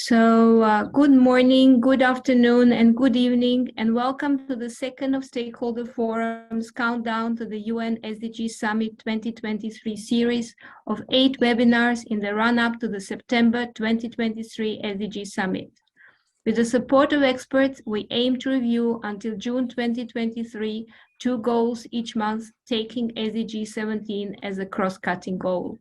Good morning, good afternoon, and good evening, and welcome to the second of Stakeholder Forum's Countdown to the UN SDG Summit 2023 series of 8 webinars in the run-up to the September 2023 SDG Summit. With the support of experts, we aim to review until June 2023 2 goals each month, taking SDG 17 as a cross-cutting goal.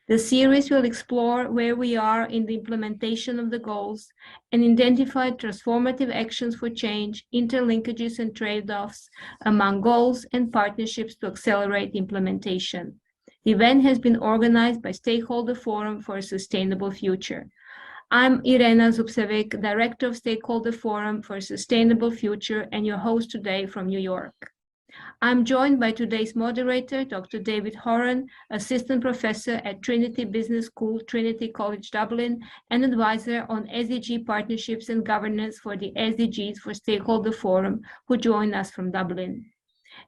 The series will explore where we are in the implementation of the goals and identify transformative actions for change, interlinkages and trade-offs among goals and partnerships to accelerate implementation. The event has been organized by Stakeholder Forum for a Sustainable Future. I'm Irena Zubcevic, Director of Stakeholder Forum for a Sustainable Future and your host today from New York. I'm joined by today's moderator, Dr. David Horan, Assistant Professor at Trinity Business School, Trinity College Dublin, and Advisor on SDG Partnerships and Governance for the SDGs for Stakeholder Forum, who join us from Dublin.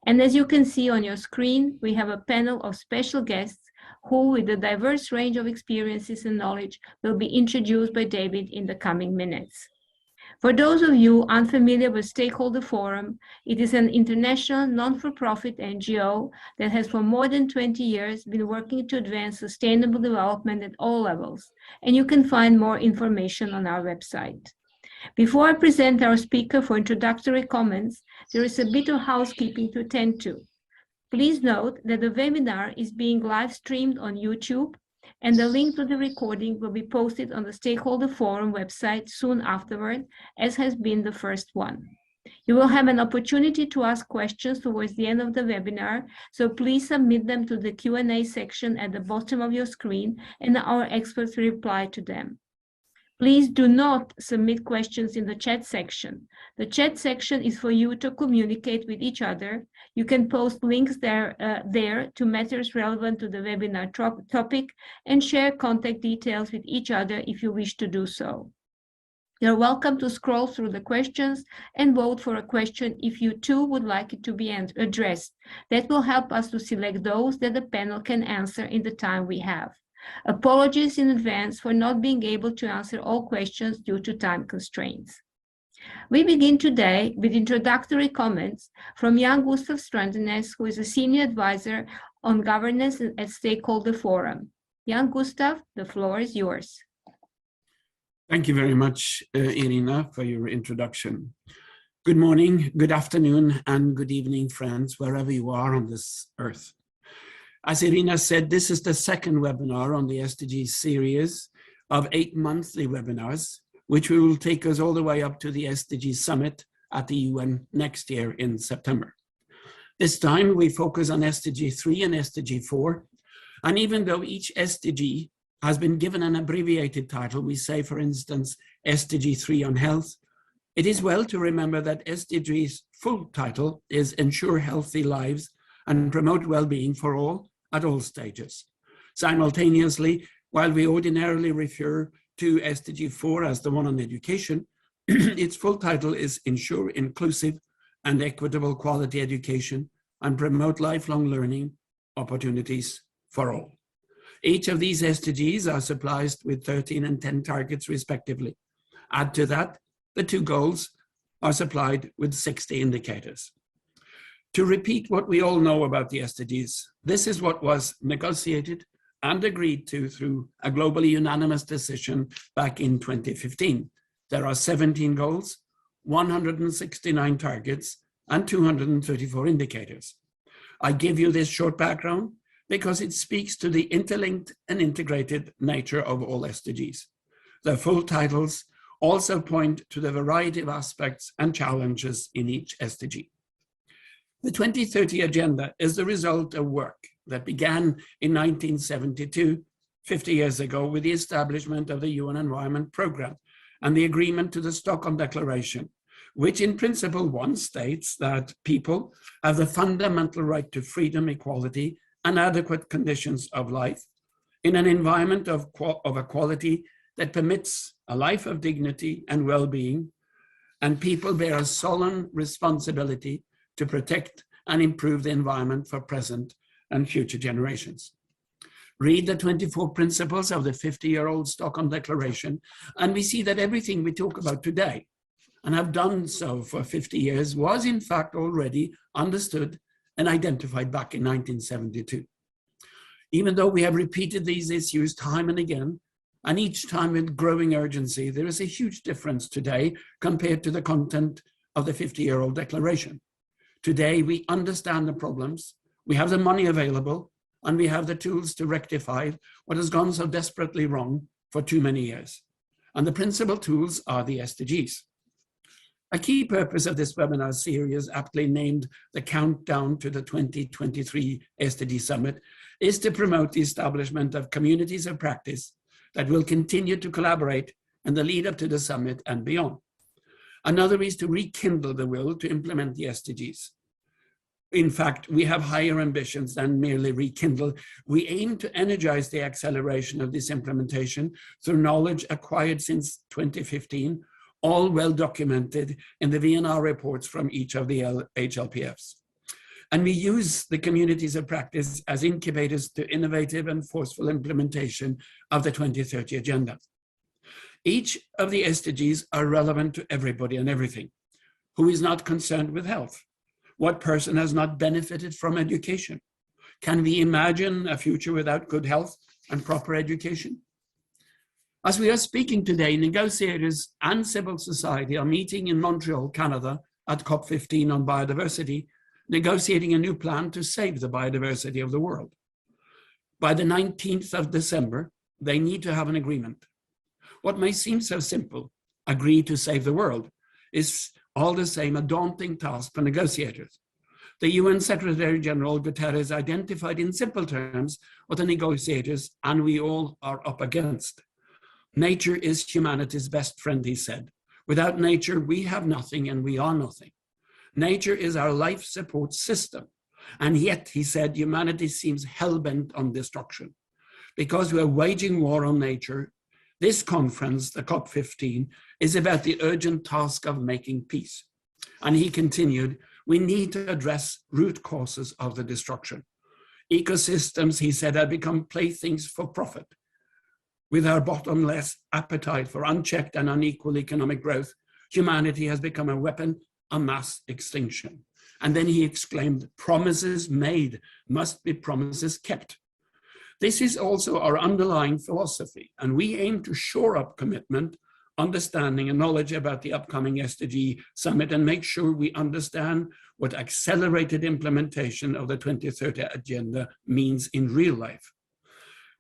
And as you can see on your screen, we have a panel of special guests who, with a diverse range of experiences and knowledge, will be introduced by David in the coming minutes. For those of you unfamiliar with Stakeholder Forum, it is an international non-for-profit NGO that has for more than 20 years been working to advance sustainable development at all levels, and you can find more information on our website. Before I present our speaker for introductory comments, there is a bit of housekeeping to attend to. Please note that the webinar is being live streamed on YouTube, and the link to the recording will be posted on the Stakeholder Forum website soon afterward, as has been the first one. You will have an opportunity to ask questions towards the end of the webinar, so please submit them to the Q&A section at the bottom of your screen, and our experts will reply to them. Please do not submit questions in the chat section. The chat section is for you to communicate with each other. You can post links there to matters relevant to the webinar topic and share contact details with each other if you wish to do so. You're welcome to scroll through the questions and vote for a question if you too would like it to be addressed. That will help us to select those that the panel can answer in the time we have. Apologies in advance for not being able to answer all questions due to time constraints. We begin today with introductory comments from Jan Gustav Strandenes, who is a Senior Advisor on Governance at Stakeholder Forum. Jan Gustav, the floor is yours. Thank you very much, Irina, for your introduction. Good morning, good afternoon, and good evening, friends, wherever you are on this earth. As Irina said, this is the second webinar on the SDGs series of 8 monthly webinars, which will take us all the way up to the SDG Summit at the UN next year in September. This time we focus on SDG 3 and SDG 4, and even though each SDG has been given an abbreviated title, we say, for instance, SDG 3 on health, it is well to remember that SDG's full title is Ensure Healthy Lives and Promote Well-being for All at all stages. Simultaneously, while we ordinarily refer to SDG 4 as the one on education, its full title is Ensure Inclusive and Equitable Quality Education and Promote Lifelong Learning Opportunities for All. Each of these SDGs are supplied with 13 and 10 targets respectively. Add to that, the 2 goals are supplied with 60 indicators. To repeat what we all know about the SDGs, this is what was negotiated and agreed to through a globally unanimous decision back in 2015. There are 17 goals, 169 targets, and 234 indicators. I give you this short background because it speaks to the interlinked and integrated nature of all SDGs. Their full titles also point to the variety of aspects and challenges in each SDG. The 2030 Agenda is the result of work that began in 1972, 50 years ago, with the establishment of the UN Environment Programme and the agreement to the Stockholm Declaration, which in principle 1 states that people have the fundamental right to freedom, equality, and adequate conditions of life in an environment of a quality that permits a life of dignity and well-being, and people bear a solemn responsibility to protect and improve the environment for present and future generations. read the 24 principles of the 50-year-old Stockholm Declaration, and we see that everything we talk about today, and have done so for 50 years, was in fact already understood and identified back in 1972. Even though we have repeated these issues time and again, and each time with growing urgency, there is a huge difference today compared to the content of the 50-year-old declaration. Today, we understand the problems, we have the money available, and we have the tools to rectify what has gone so desperately wrong for too many years. And the principal tools are the SDGs. A key purpose of this webinar series, aptly named the Countdown to the 2023 SDG Summit, is to promote the establishment of communities of practice that will continue to collaborate in the lead up to the summit and beyond. Another is to rekindle the will to implement the SDGs. In fact, we have higher ambitions than merely rekindle. We aim to energize the acceleration of this implementation through knowledge acquired since 2015, all well documented in the VNR reports from each of the HLPFs. And we use the communities of practice as incubators to innovative and forceful implementation of the 2030 agenda. Each of the SDGs are relevant to everybody and everything. Who is not concerned with health? What person has not benefited from education? Can we imagine a future without good health and proper education? As we are speaking today, negotiators and civil society are meeting in Montreal, Canada at COP15 on biodiversity, negotiating a new plan to save the biodiversity of the world. By the 19th of December, they need to have an agreement. What may seem so simple, agree to save the world, is all the same a daunting task for negotiators. The UN Secretary General Guterres identified in simple terms what the negotiators and we all are up against. Nature is humanity's best friend, he said. Without nature, we have nothing and we are nothing. Nature is our life support system. And yet, he said, humanity seems hell-bent on destruction. Because we are waging war on nature, this conference, the COP15, is about the urgent task of making peace. And he continued, we need to address root causes of the destruction. Ecosystems, he said, have become playthings for profit. With our bottomless appetite for unchecked and unequal economic growth, humanity has become a weapon of mass extinction. And then he exclaimed, promises made must be promises kept. This is also our underlying philosophy, and we aim to shore up commitment, understanding and knowledge about the upcoming SDG Summit and make sure we understand what accelerated implementation of the 2030 agenda means in real life.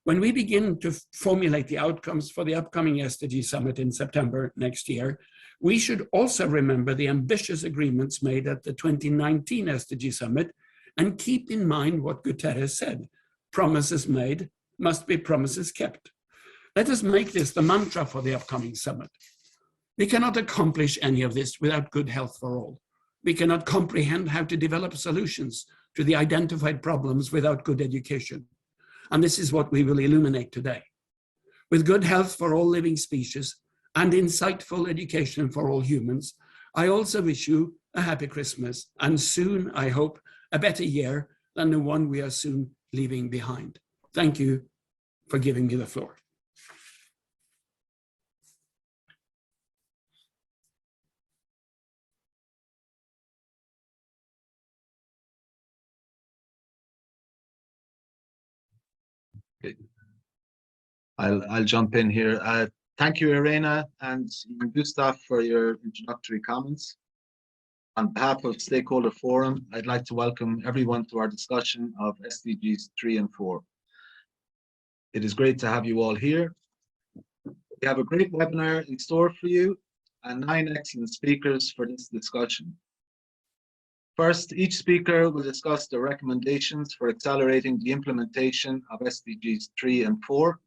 When we begin to formulate the outcomes for the upcoming SDG Summit in September next year, we should also remember the ambitious agreements made at the 2019 SDG Summit and keep in mind what Guterres said, promises made must be promises kept. Let us make this the mantra for the upcoming summit. We cannot accomplish any of this without good health for all. We cannot comprehend how to develop solutions to the identified problems without good education. And this is what we will illuminate today. With good health for all living species and insightful education for all humans, I also wish you a happy Christmas and soon, I hope, a better year than the one we are soon leaving behind. Thank you for giving me the floor. I'll jump in here. Thank you, Irena and Gustav, for your introductory comments. On behalf of Stakeholder Forum, I'd like to welcome everyone to our discussion of SDGs 3 and 4. It is great to have you all here. We have a great webinar in store for you and 9 excellent speakers for this discussion. First, each speaker will discuss the recommendations for accelerating the implementation of SDGs 3 and 4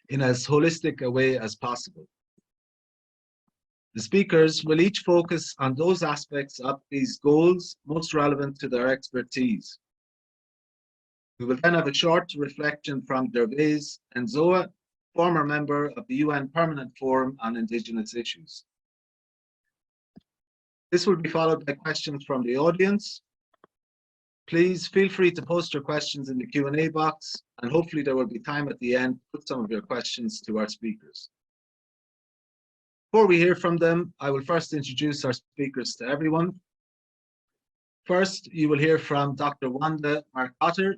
in as holistic a way as possible. The speakers will each focus on those aspects of these goals most relevant to their expertise. We will then have a short reflection from Dervais Enzoa, former member of the UN Permanent Forum on Indigenous Issues. This will be followed by questions from the audience. Please feel free to post your questions in the Q&A box, and hopefully there will be time at the end to put some of your questions to our speakers. Before we hear from them, I will first introduce our speakers to everyone. First, you will hear from Dr. Wanda Marcotter,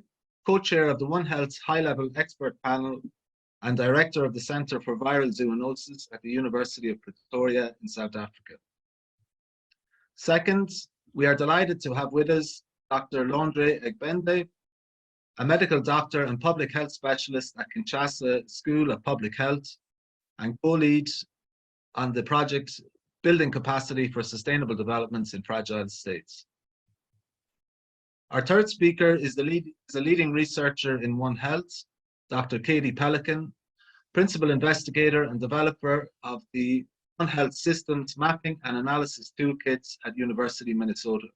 co-chair of the One Health High-Level Expert Panel and director of the Centre for Viral Zoonosis at the University of Pretoria in South Africa. Second, we are delighted to have with us Dr. Londre Egbende, a medical doctor and public health specialist at Kinshasa School of Public Health and co-lead on the project Building Capacity for Sustainable Developments in Fragile States. Our third speaker is a leading researcher in One Health, Dr. Katie Pelican, principal investigator and developer of the One Health Systems Mapping and Analysis Toolkits at University of Minnesota.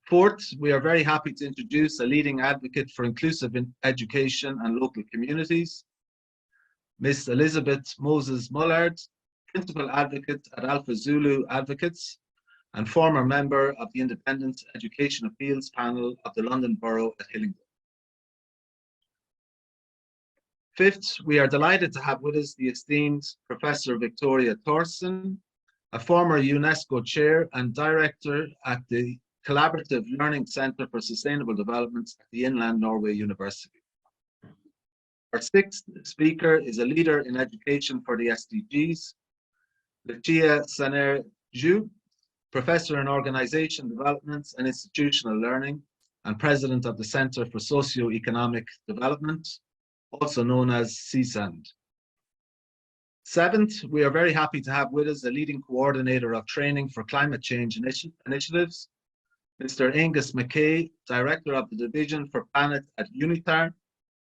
Fourth, we are very happy to introduce a leading advocate for inclusive education and local communities, Ms. Elizabeth Moses Mullard, principal advocate at Alpha Zulu Advocates and former member of the Independent Education Appeals Panel of the London Borough at Hillingdon. Fifth, we are delighted to have with us the esteemed Professor Victoria Thorson, a former UNESCO chair and director at the Collaborative Learning Centre for Sustainable Development at the Inland Norway University. Our sixth speaker is a leader in education for the SDGs, Lucia Saner-Ju, professor in organization development and institutional learning and president of the Centre for Socio-Economic Development, also known as CSAND. Seventh, we are very happy to have with us a leading coordinator of training for climate change initiatives, Mr. Angus McKay, director of the Division for Planet at UNITAR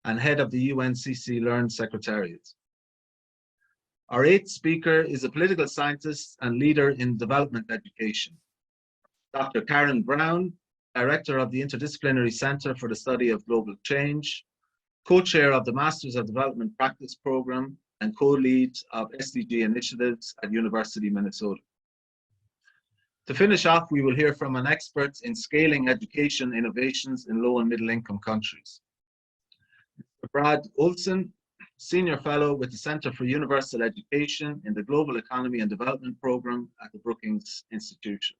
and head of the UNCC Learn Secretariat. Our eighth speaker is a political scientist and leader in development education, Dr. Karen Brown, director of the Interdisciplinary Center for the Study of Global Change, co-chair of the Masters of Development Practice Program and co-lead of SDG initiatives at University of Minnesota. To finish off, we will hear from an expert in scaling education innovations in low and middle income countries. Brad Olson, Senior Fellow with the Center for Universal Education in the Global Economy and Development Program at the Brookings Institution.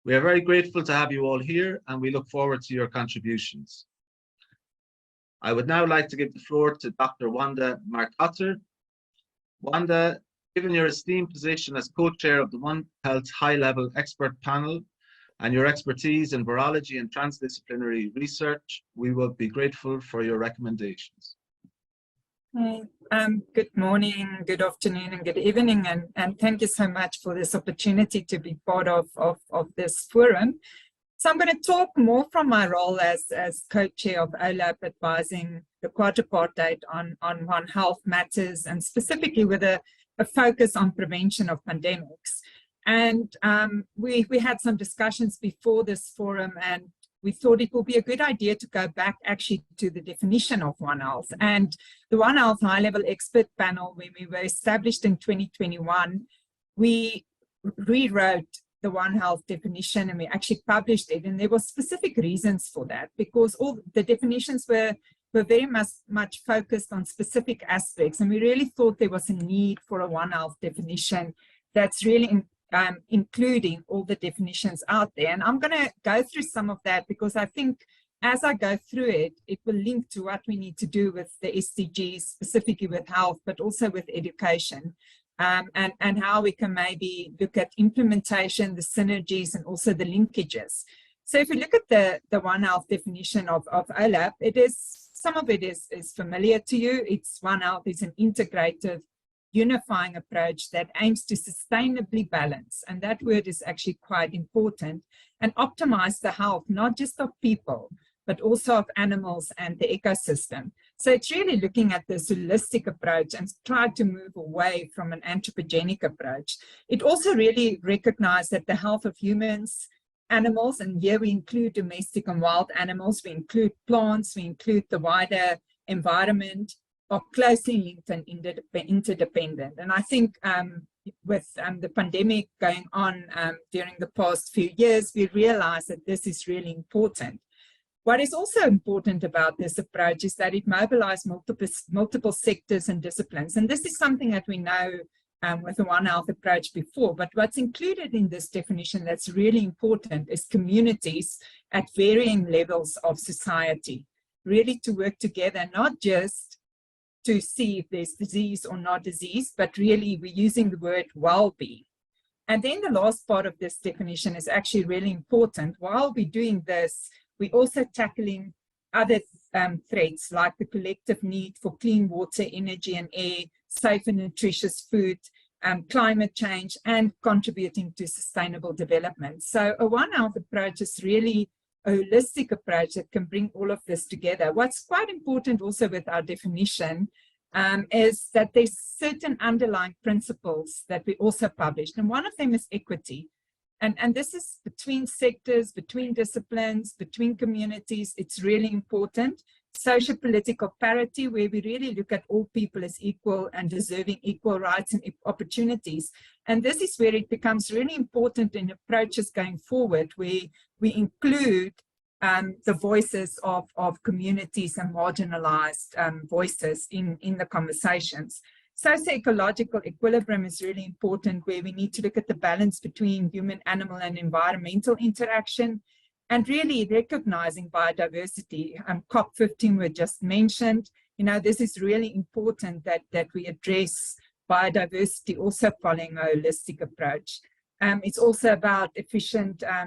We are very grateful to have you all here and we look forward to your contributions. I would now like to give the floor to Dr. Wanda Marcotter. Wanda, given your esteemed position as co-chair of the One Health High-Level Expert Panel and your expertise in virology and transdisciplinary research, we will be grateful for your recommendations. Good morning, good afternoon, and good evening, and thank you so much for this opportunity to be part of this forum. So I'm going to talk more from my role as co-chair of OLAP, advising the quadripartite on One Health matters, and specifically with a focus on prevention of pandemics. And we had some discussions before this forum, and we thought it would be a good idea to go back actually to the definition of One Health. And the One Health High-Level Expert Panel, when we were established in 2021, we rewrote the One Health definition and we actually published it. And there were specific reasons for that, because all the definitions were very much focused on specific aspects. And we really thought there was a need for a One Health definition that's really including all the definitions out there. And I'm going to go through some of that because I think as I go through it, it will link to what we need to do with the SDGs, specifically with health, but also with education, and how we can maybe look at implementation, the synergies, and also the linkages. So if you look at the One Health definition of OLAP, some of it is familiar to you. It's One Health is an integrative, unifying approach that aims to sustainably balance, and that word is actually quite important, and optimize the health, not just of people, but also of animals and the ecosystem. So it's really looking at this holistic approach and try to move away from an anthropogenic approach. It also really recognized that the health of humans, animals, and here we include domestic and wild animals, we include plants, we include the wider environment, are closely linked and interdependent. And I think with the pandemic going on during the past few years, we realized that this is really important. What is also important about this approach is that it mobilizes multiple sectors and disciplines. And this is something that we know with the One Health approach before, but what's included in this definition that's really important is communities at varying levels of society, really to work together, not just to see if there's disease or not disease, but really we're using the word well-being. And then the last part of this definition is actually really important. While we're doing this, we're also tackling other threats like the collective need for clean water, energy and air, safe and nutritious food, climate change, and contributing to sustainable development. So a One Health approach is really a holistic approach that can bring all of this together. What's quite important also with our definition is that there's certain underlying principles that we also published, and one of them is equity. And this is between sectors, between disciplines, between communities. It's really important. Social political parity, where we really look at all people as equal and deserving equal rights and opportunities. And this is where it becomes really important in approaches going forward, where we include the voices of communities and marginalized voices in the conversations. Socio-ecological equilibrium is really important, where we need to look at the balance between human, animal, and environmental interaction, and really recognizing biodiversity. COP15 were just mentioned. You know, this is really important that we address biodiversity, also following a holistic approach. It's also about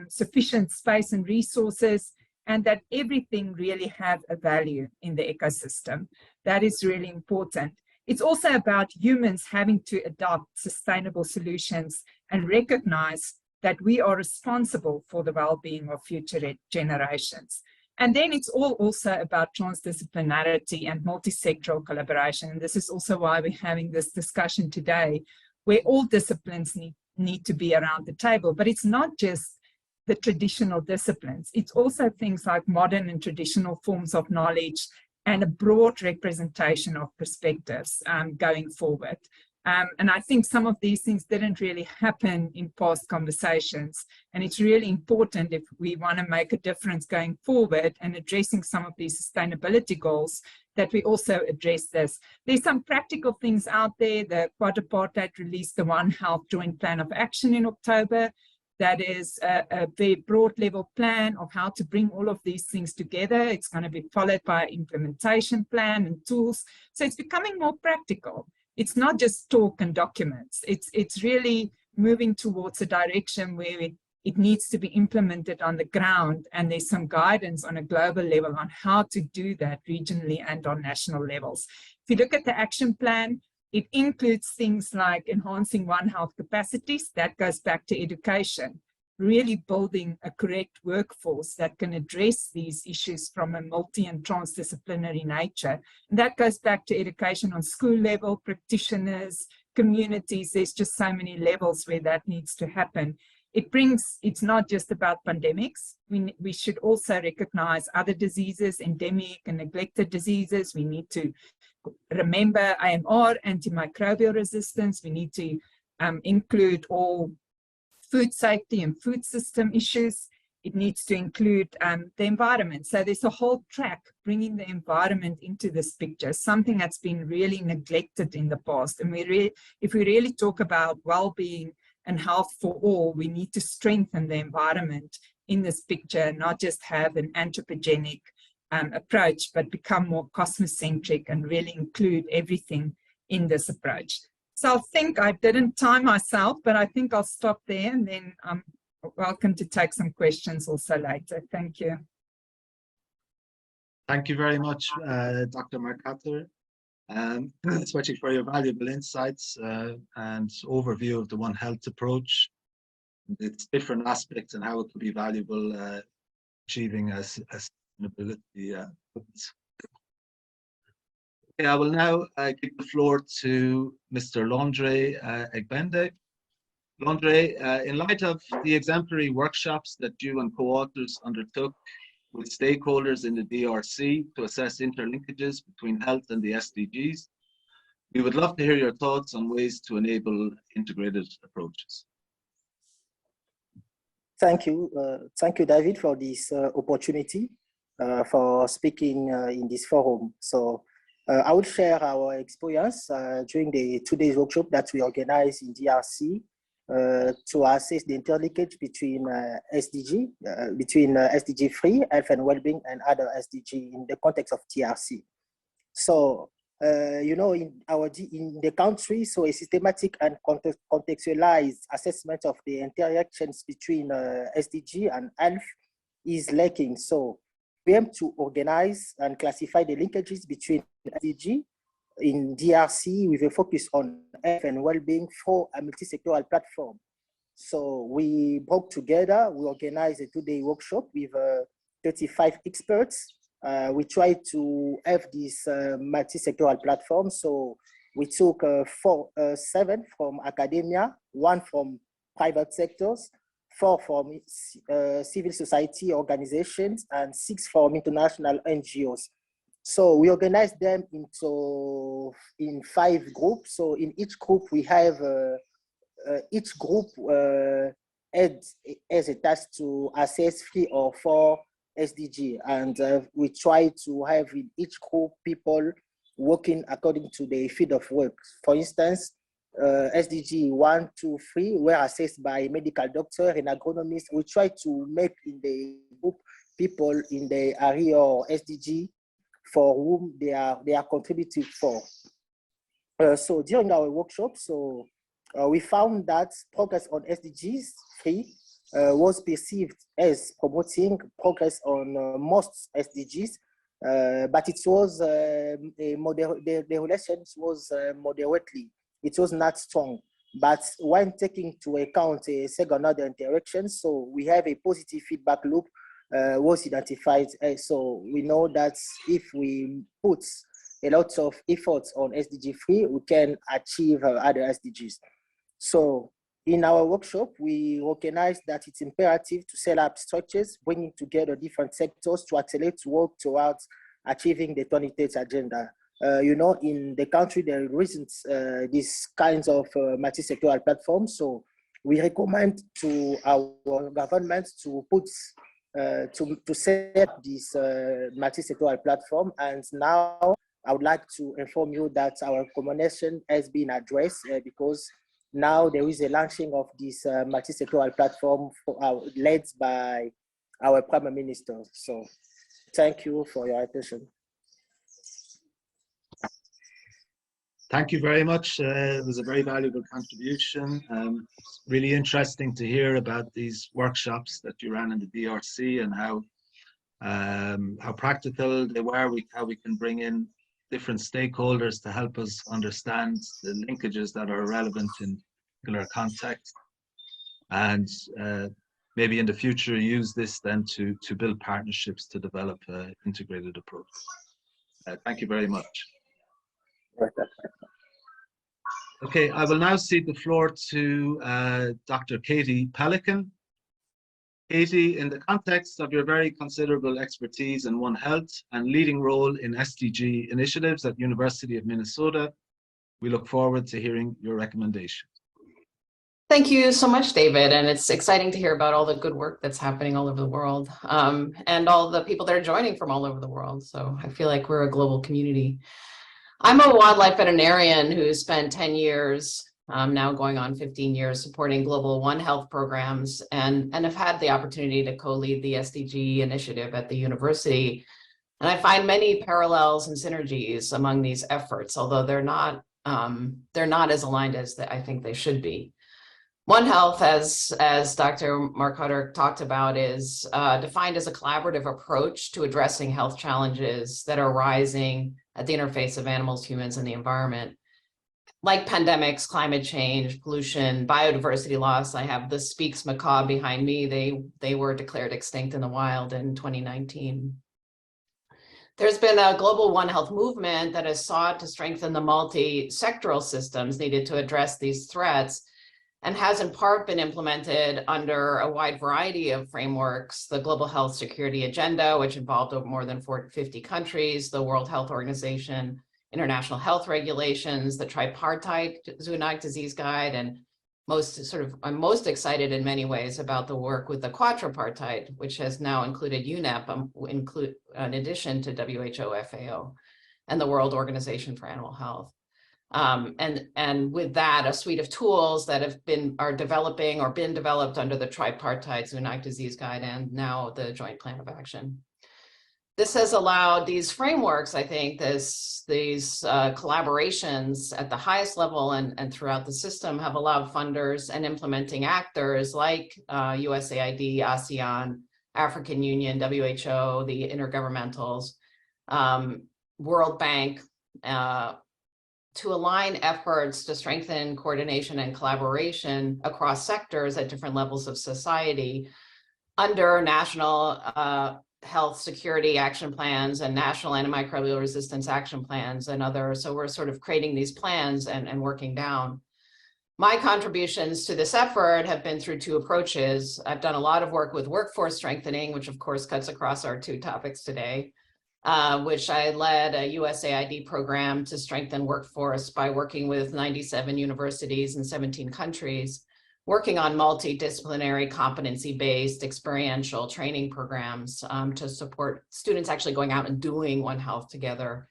sufficient space and resources, and that everything really have a value in the ecosystem. That is really important. It's also about humans having to adopt sustainable solutions and recognize that we are responsible for the well-being of future generations. And then it's also about transdisciplinarity and multi-sectoral collaboration. And this is also why we're having this discussion today, where all disciplines need to be around the table. But it's not just the traditional disciplines. It's also things like modern and traditional forms of knowledge and a broad representation of perspectives going forward. And I think some of these things didn't really happen in past conversations. And it's really important, if we want to make a difference going forward and addressing some of these sustainability goals, that we also address this. There's some practical things out there. The Quad-Apartheid released the One Health Joint Plan of Action in October. That is a very broad level plan of how to bring all of these things together. It's going to be followed by an implementation plan and tools. So it's becoming more practical. It's not just talk and documents. It's really moving towards a direction where it needs to be implemented on the ground, and there's some guidance on a global level on how to do that regionally and on national levels. If you look at the action plan, it includes things like enhancing One Health capacities. That goes back to education, really building a correct workforce that can address these issues from a multi and transdisciplinary nature. And that goes back to education on school level, practitioners, communities. There's just so many levels where that needs to happen. It's not just about pandemics. We should also recognize other diseases, endemic and neglected diseases. We need to remember AMR, antimicrobial resistance. We need to include all food safety and food system issues. It needs to include the environment. So there's a whole track bringing the environment into this picture, something that's been really neglected in the past. And if we really talk about well-being and health for all, we need to strengthen the environment in this picture, not just have an anthropogenic approach, but become more cosmocentric and really include everything in this approach. So I think I didn't time myself, but I think I'll stop there, and then I'm welcome to take some questions also later. Thank you. Thank you very much, Dr. Mercator, especially for your valuable insights and overview of the One Health approach, its different aspects and how it could be valuable achieving a sustainability. Okay, I will now give the floor to Mr. Londre Egbende. Londre, in light of the exemplary workshops that you and co-authors undertook with stakeholders in the DRC to assess interlinkages between health and the SDGs, We would love to hear your thoughts on ways to enable integrated approaches. Thank you, David, for this opportunity for speaking in this forum. So I will share our experience during the 2 days workshop that we organized in DRC to assess the interlinkage between SDG 3, health and well-being, and other SDG in the context of TRC. So, you know, in the country, so a systematic and contextualized assessment of the interactions between SDG and health is lacking. So we aim to organize and classify the linkages between SDG in DRC with a focus on health and well-being for a multi-sectoral platform. So we brought together, we organized a 2-day workshop with 35 experts. We tried to have this multi-sectoral platform. So we took 7 from academia, 1 from private sectors, 4 from civil society organizations, and 6 from international NGOs. So we organized them in 5 groups. So in each group we have each group has a task to assess 3 or 4 SDG, and we try to have in each group people working according to the field of work. For instance, SDG 1, 2, 3 were assessed by medical doctor and agronomist. We try to make in the group people in the area or SDG for whom they are contributing for. So during our workshop, so we found that progress on SDGs 3 was perceived as promoting progress on most SDGs, but it was the relations was moderately. It was not strong. But when taking into account a second order interaction, so we have a positive feedback loop was identified. So we know that if we put a lot of efforts on SDG 3, we can achieve other SDGs. So in our workshop, we recognized that it's imperative to set up structures, bringing together different sectors to accelerate work towards achieving the 2030 agenda. You know, in the country, there isn't these kinds of multi-sectoral platforms. So we recommend to our government to put, to set up this multi-sectoral platform. And now I would like to inform you that our recommendation has been addressed because now there is a launching of this multi-sectoral platform led by our Prime Minister. So thank you for your attention. Thank you very much. It was a very valuable contribution. Really interesting to hear about these workshops that you ran in the DRC and how practical they were, how we can bring in different stakeholders to help us understand the linkages that are relevant in particular context, and maybe in the future use this then to build partnerships to develop an integrated approach. Thank you very much. Okay, I will now cede the floor to Dr. Katie Pelican. Katie, in the context of your very considerable expertise in One Health and leading role in SDG initiatives at University of Minnesota, we look forward to hearing your recommendations. Thank you so much, David. And it's exciting to hear about all the good work that's happening all over the world and all the people that are joining from all over the world. So I feel like we're a global community. I'm a wildlife veterinarian who spent 10 years, now going on 15 years, supporting global One Health programs and have had the opportunity to co-lead the SDG initiative at the university. And I find many parallels and synergies among these efforts, although they're not as aligned as I think they should be. One Health, as Dr. Mark Hutter talked about, is defined as a collaborative approach to addressing health challenges that are rising at the interface of animals, humans, and the environment. Like pandemics, climate change, pollution, biodiversity loss. I have the Speaks macaw behind me. They were declared extinct in the wild in 2019. There's been a global One Health movement that has sought to strengthen the multi-sectoral systems needed to address these threats, and has in part been implemented under a wide variety of frameworks: the Global Health Security Agenda, which involved more than 50 countries, the World Health Organization, international health regulations, the tripartite zoonotic disease guide, and I'm most excited in many ways about the work with the quadripartite, which has now included UNEP, in addition to WHO, FAO, and the World Organization for Animal Health. And with that, a suite of tools that are developing or been developed under the tripartite zoonotic disease guide and now the joint plan of action. This has allowed these frameworks, I think, these collaborations at the highest level and throughout the system have allowed funders and implementing actors like USAID, ASEAN, African Union, WHO, the intergovernmentals, World Bank, to align efforts to strengthen coordination and collaboration across sectors at different levels of society under national health security action plans and national antimicrobial resistance action plans and others. So we're sort of creating these plans and working down. My contributions to this effort have been through two approaches. I've done a lot of work with workforce strengthening, which of course cuts across our two topics today, which I led a USAID program to strengthen workforce by working with 97 universities in 17 countries, working on multidisciplinary, competency-based, experiential training programs to support students actually going out and doing One Health together,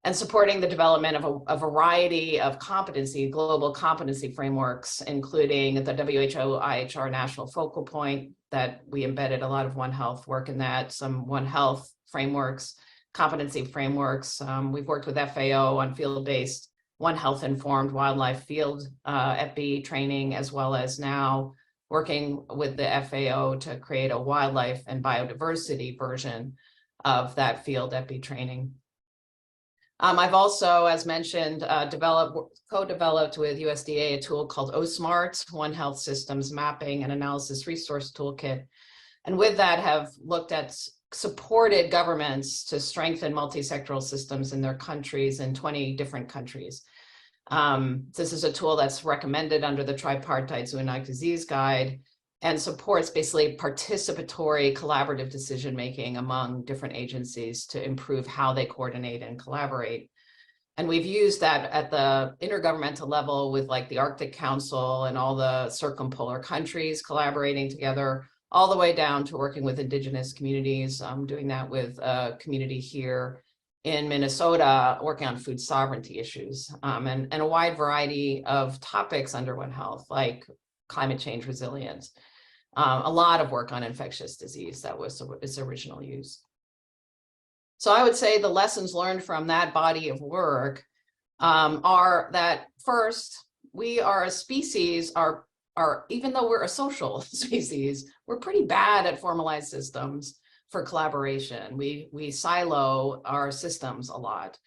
and supporting the development of a variety of global competency frameworks, including the WHO IHR National Focal Point, that we embedded a lot of One Health work in that, some One Health frameworks, competency frameworks. We've worked with FAO on field-based One Health informed wildlife field EPI training, as well as now working with the FAO to create a wildlife and biodiversity version of that field EPI training. I've also, as mentioned, co-developed with USDA a tool called OSMART, One Health Systems Mapping and Analysis Resource Toolkit. And with that have looked at supported governments to strengthen multi-sectoral systems in their countries, in 20 different countries. This is a tool that's recommended under the tripartite zoonotic disease guide and supports basically participatory collaborative decision-making among different agencies to improve how they coordinate and collaborate. And we've used that at the intergovernmental level with like the Arctic Council and all the circumpolar countries collaborating together, all the way down to working with indigenous communities. I'm doing that with a community here in Minnesota, working on food sovereignty issues, and a wide variety of topics under One Health, like climate change resilience. A lot of work on infectious disease that was its original use. So I would say the lessons learned from that body of work are that first, we are a species, even though we're a social species, we're pretty bad at formalized systems for collaboration. We silo our systems a lot,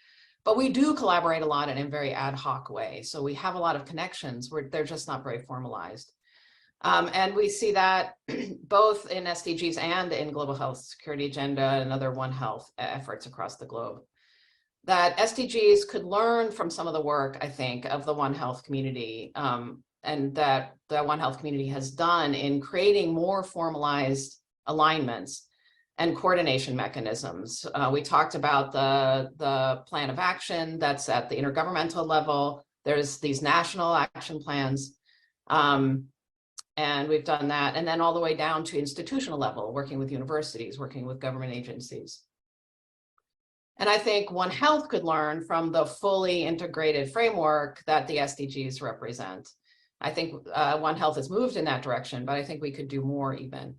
but we do collaborate a lot in a very ad hoc way. So we have a lot of connections where they're just not very formalized. And we see that both in SDGs and in Global Health Security Agenda and other One Health efforts across the globe, that SDGs could learn from some of the work, I think, of the One Health community, and that the One Health community has done in creating more formalized alignments and coordination mechanisms. We talked about the plan of action that's at the intergovernmental level. There's these national action plans. And we've done that. And then all the way down to institutional level, working with universities, working with government agencies. And I think One Health could learn from the fully integrated framework that the SDGs represent. I think One Health has moved in that direction, but I think we could do more even.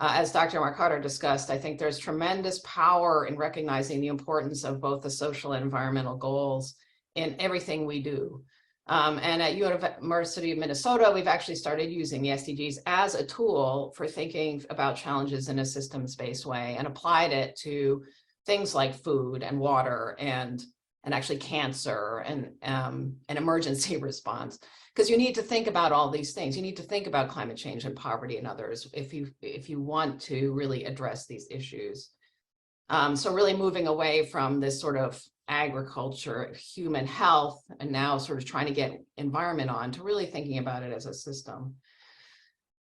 As Dr. Mercado discussed, I think there's tremendous power in recognizing the importance of both the social and environmental goals in everything we do. And at University of Minnesota, we've actually started using the SDGs as a tool for thinking about challenges in a systems-based way and applied it to things like food and water and actually cancer and emergency response. Because you need to think about all these things. You need to think about climate change and poverty and others if you want to really address these issues. So really moving away from this sort of agriculture, human health, and now sort of trying to get environment on to really thinking about it as a system.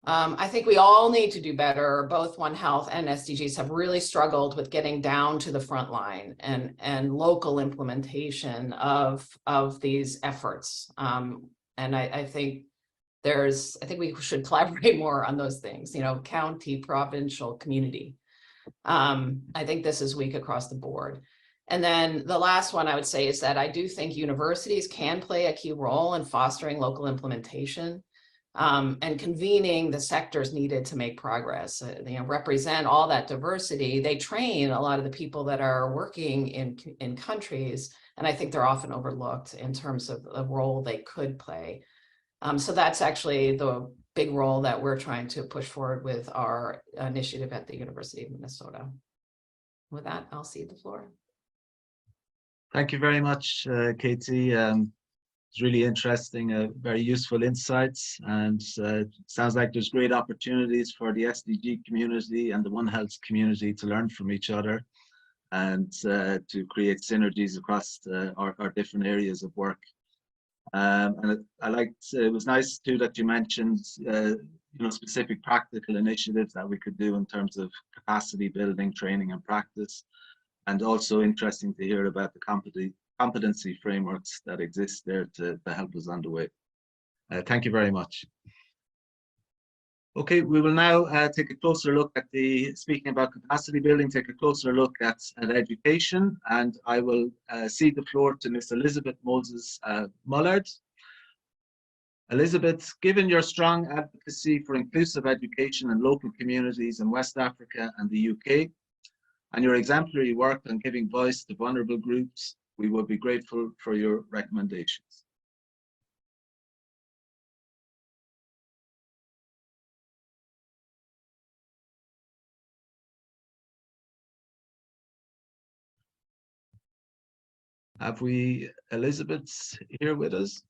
I think we all need to do better. Both One Health and SDGs have really struggled with getting down to the front line and local implementation of these efforts. And I think we should collaborate more on those things, you know, county, provincial, community. I think this is weak across the board. And then the last one I would say is that I do think universities can play a key role in fostering local implementation. And convening the sectors needed to make progress, you know, represent all that diversity. They train a lot of the people that are working in countries, and I think they're often overlooked in terms of the role they could play. So that's actually the big role that we're trying to push forward with our initiative at the University of Minnesota. With that, I'll cede the floor. Thank you very much, Katie. It's really interesting, very useful insights, and sounds like there's great opportunities for the SDG community and the One Health community to learn from each other and to create synergies across our different areas of work. And it was nice too that you mentioned you know, specific practical initiatives that we could do in terms of capacity building, training and practice, and also interesting to hear about the competency frameworks that exist there to help us on the way. Thank you very much. Okay, we will now take a closer look at speaking about capacity building, take a closer look at education, and I will cede the floor to Ms. Elizabeth Moses Mullard. Elizabeth, given your strong advocacy for inclusive education in local communities in West Africa and the UK, and your exemplary work on giving voice to vulnerable groups, we would be grateful for your recommendations. Have we Elizabeth here with us?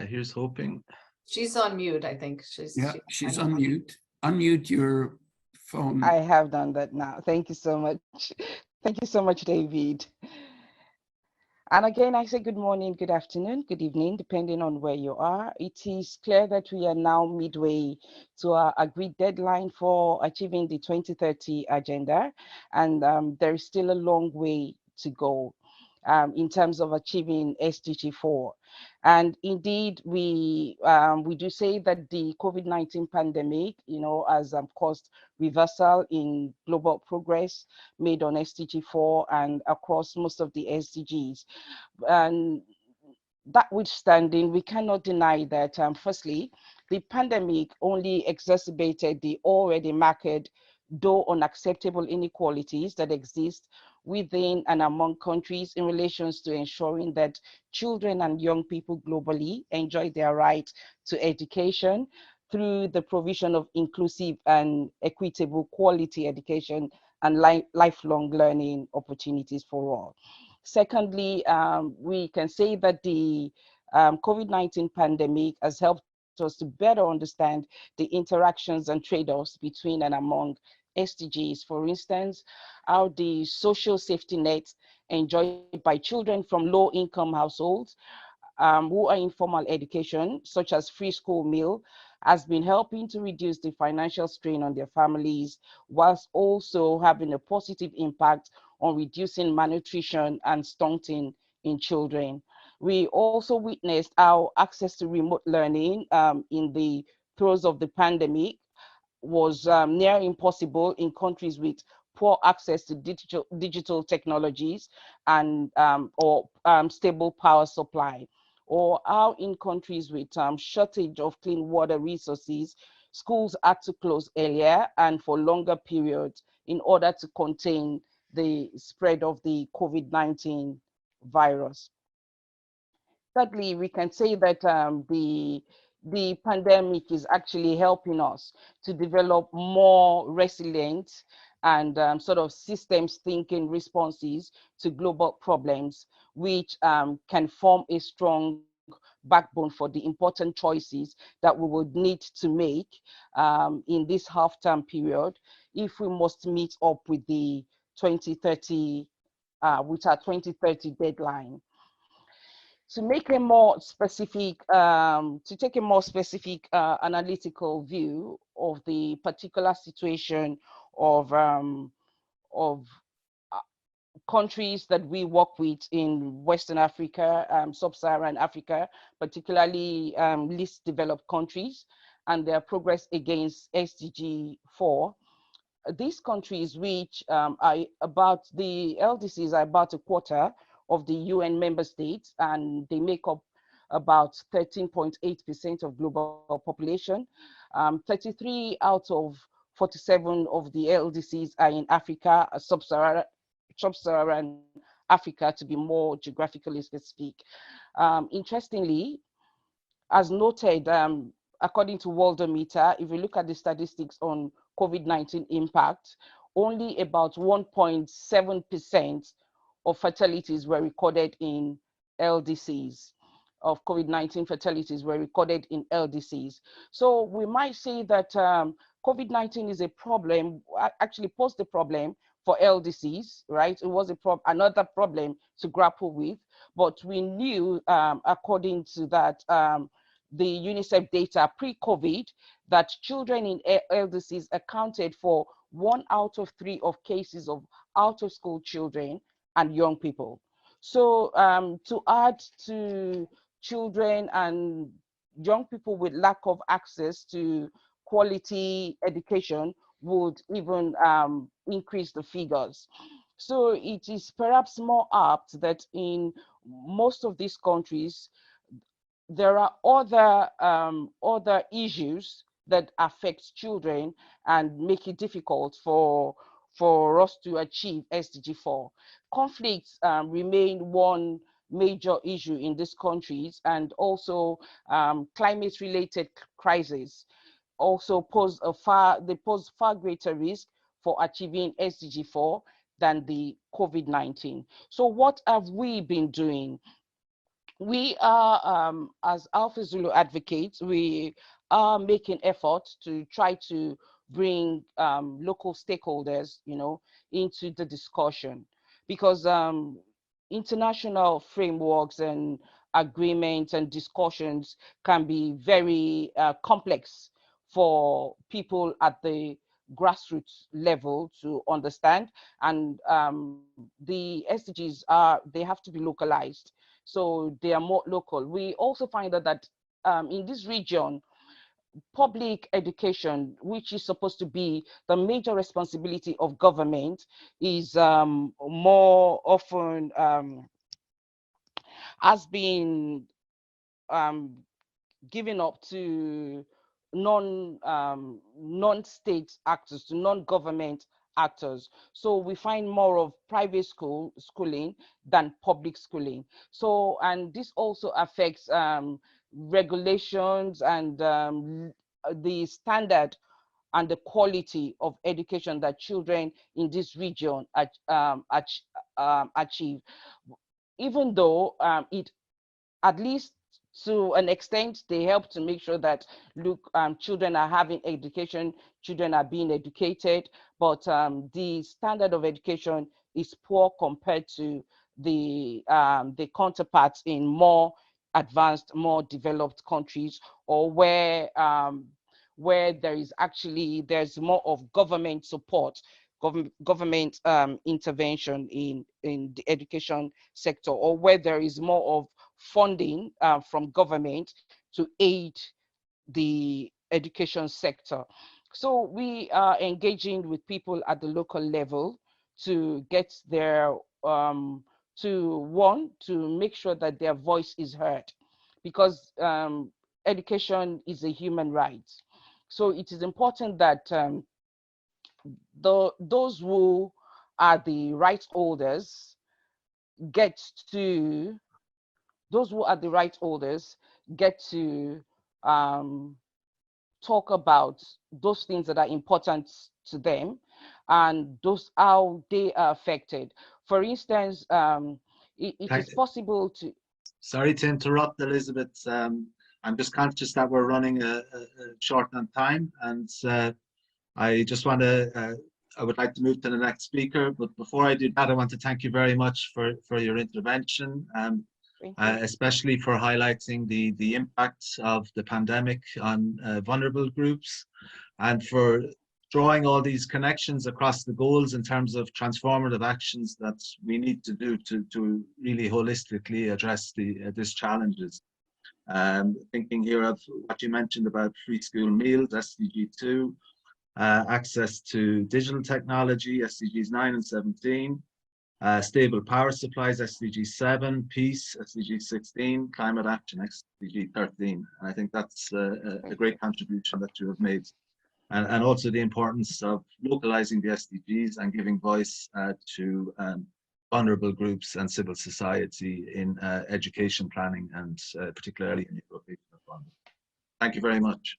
Here's hoping. She's on mute, I think. She's on mute. Unmute your phone. I have done that now. Thank you so much. Thank you so much, David. And again, I say good morning, good afternoon, good evening, depending on where you are. It is clear that we are now midway to our agreed deadline for achieving the 2030 agenda. And there is still a long way to go in terms of achieving SDG 4. And indeed, we do say that the COVID-19 pandemic, you know, has caused reversal in global progress made on SDG 4 and across most of the SDGs. And that withstanding, we cannot deny that, firstly, the pandemic only exacerbated the already marked, though unacceptable inequalities that exist within and among countries in relation to ensuring that children and young people globally enjoy their right to education through the provision of inclusive and equitable quality education and lifelong learning opportunities for all. Secondly, we can say that the COVID-19 pandemic has helped us to better understand the interactions and trade-offs between and among SDGs. For instance, how the social safety nets enjoyed by children from low-income households who are in formal education, such as free school meal, has been helping to reduce the financial strain on their families, whilst also having a positive impact on reducing malnutrition and stunting in children. We also witnessed how access to remote learning in the throes of the pandemic was near impossible in countries with poor access to digital technologies and or stable power supply, or how in countries with shortage of clean water resources, schools had to close earlier and for longer periods in order to contain the spread of the COVID-19 virus. Thirdly, we can say that the pandemic is actually helping us to develop more resilient and sort of systems thinking responses to global problems, which can form a strong backbone for the important choices that we would need to make in this half-term period if we must meet up with the 2030, with our 2030 deadline. To make a more specific, to take a more specific analytical view of the particular situation of countries that we work with in Western Africa, Sub-Saharan Africa, particularly least developed countries, and their progress against SDG 4. These countries, which are about, the LDCs are about a quarter of the UN member states, and they make up about 13.8% of global population. 33 out of 47 of the LDCs are in Africa, Sub-Saharan Africa, to be more geographically specific. Interestingly, as noted, according to Worldometer, if we look at the statistics on COVID-19 impact, only about 1.7% of fatalities were recorded in LDCs, of COVID-19 fatalities were recorded in LDCs. So we might say that COVID-19 is a problem, actually posed a problem for LDCs, right? It was another problem to grapple with, but we knew, according to that, the UNICEF data pre-COVID, that children in LDCs accounted for 1 out of 3 of cases of out-of-school children and young people. So to add to children and young people with lack of access to quality education would even increase the figures. So it is perhaps more apt that in most of these countries, there are other issues that affect children and make it difficult for us to achieve SDG 4. Conflicts remain one major issue in these countries, and also climate-related crises also pose far greater risk for achieving SDG 4 than the COVID-19. So what have we been doing? We are, as Alpha Zulu advocates, we are making efforts to try to bring local stakeholders, into the discussion, because international frameworks and agreements and discussions can be very complex for people at the grassroots level to understand, and the SDGs they have to be localized. So they are more local. We also find that in this region, public education, which is supposed to be the major responsibility of government, is more often has been given up to non-state actors, to non-government actors. So we find more of private schooling than public schooling. So, and this also affects regulations and the standard and the quality of education that children in this region achieve. Even though it, at least to an extent, they help to make sure that children are having education, children are being educated, but the standard of education is poor compared to the counterparts in more advanced, more developed countries, or where there's more of government support, government intervention in the education sector, or where there is more of funding from government to aid the education sector. So we are engaging with people at the local level to get their to make sure that their voice is heard, because education is a human right. So it is important that those who are the rights holders get to talk about those things that are important to them and how they are affected. For instance, it is possible to... Sorry to interrupt, Elizabeth. I'm just conscious that we're running short on time, and I just want to, I would like to move to the next speaker, but before I do that, I want to thank you very much for your intervention. especially for highlighting the impacts of the pandemic on vulnerable groups, and for drawing all these connections across the goals in terms of transformative actions that we need to do to really holistically address these challenges. Thinking here of what you mentioned about free school meals, SDG 2, access to digital technology, SDGs 9 and 17, stable power supplies, SDG 7, peace, SDG 16, climate action, SDG 13. And I think that's a great contribution that you have made. And also the importance of localizing the SDGs and giving voice to vulnerable groups and civil society in education planning, and particularly in the location of funding. Thank you very much.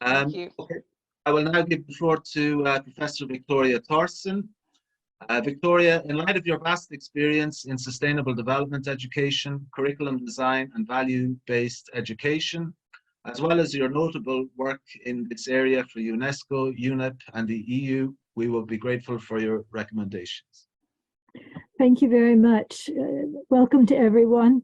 Thank you. Okay. I will now give the floor to Professor Victoria Thorson. Victoria, in light of your vast experience in sustainable development education, curriculum design, and value-based education, as well as your notable work in this area for UNESCO, UNEP, and the EU, we will be grateful for your recommendations. Thank you very much. Welcome to everyone.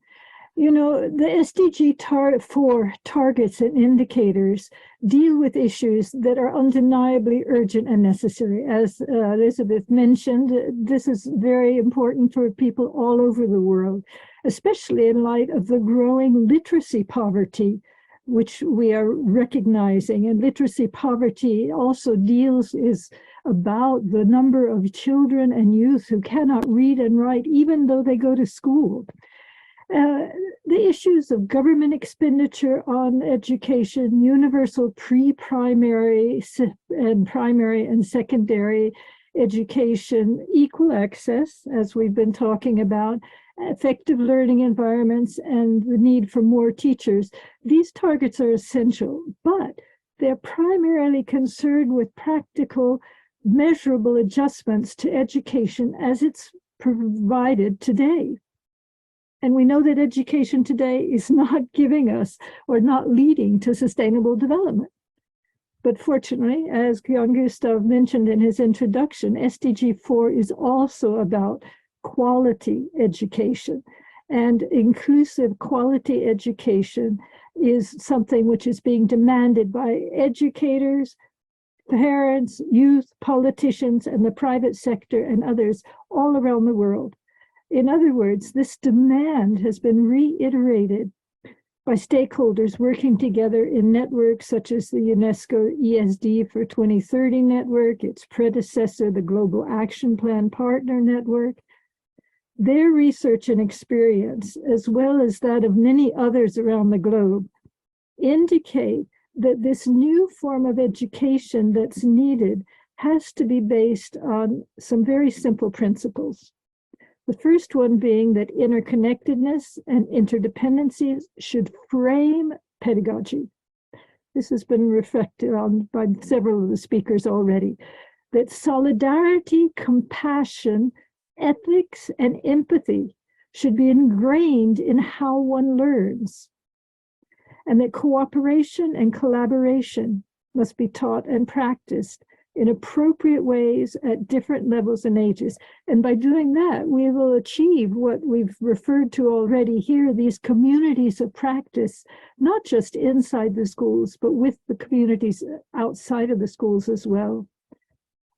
You know, the SDG 4 targets and indicators deal with issues that are undeniably urgent and necessary. As Elizabeth mentioned, this is very important for people all over the world, especially in light of the growing literacy poverty, which we are recognizing. And literacy poverty also is about the number of children and youth who cannot read and write, even though they go to school. The issues of government expenditure on education, universal pre-primary and primary and secondary education, equal access, as we've been talking about, effective learning environments, and the need for more teachers. These targets are essential, but they're primarily concerned with practical, measurable adjustments to education as it's provided today. And we know that education today is not giving us or not leading to sustainable development. But fortunately, as Jan Gustav mentioned in his introduction, SDG 4 is also about quality education, and inclusive quality education is something which is being demanded by educators, parents, youth, politicians, and the private sector and others all around the world. In other words, this demand has been reiterated by stakeholders working together in networks such as the UNESCO ESD for 2030 network, its predecessor, the Global Action Plan Partner Network. Their research and experience, as well as that of many others around the globe, indicate that this new form of education that's needed has to be based on some very simple principles. The first one being that interconnectedness and interdependencies should frame pedagogy. This has been reflected on by several of the speakers already. That solidarity, compassion, ethics, and empathy should be ingrained in how one learns. And that cooperation and collaboration must be taught and practiced in appropriate ways at different levels and ages. And by doing that, we will achieve what we've referred to already here, these communities of practice, not just inside the schools, but with the communities outside of the schools as well.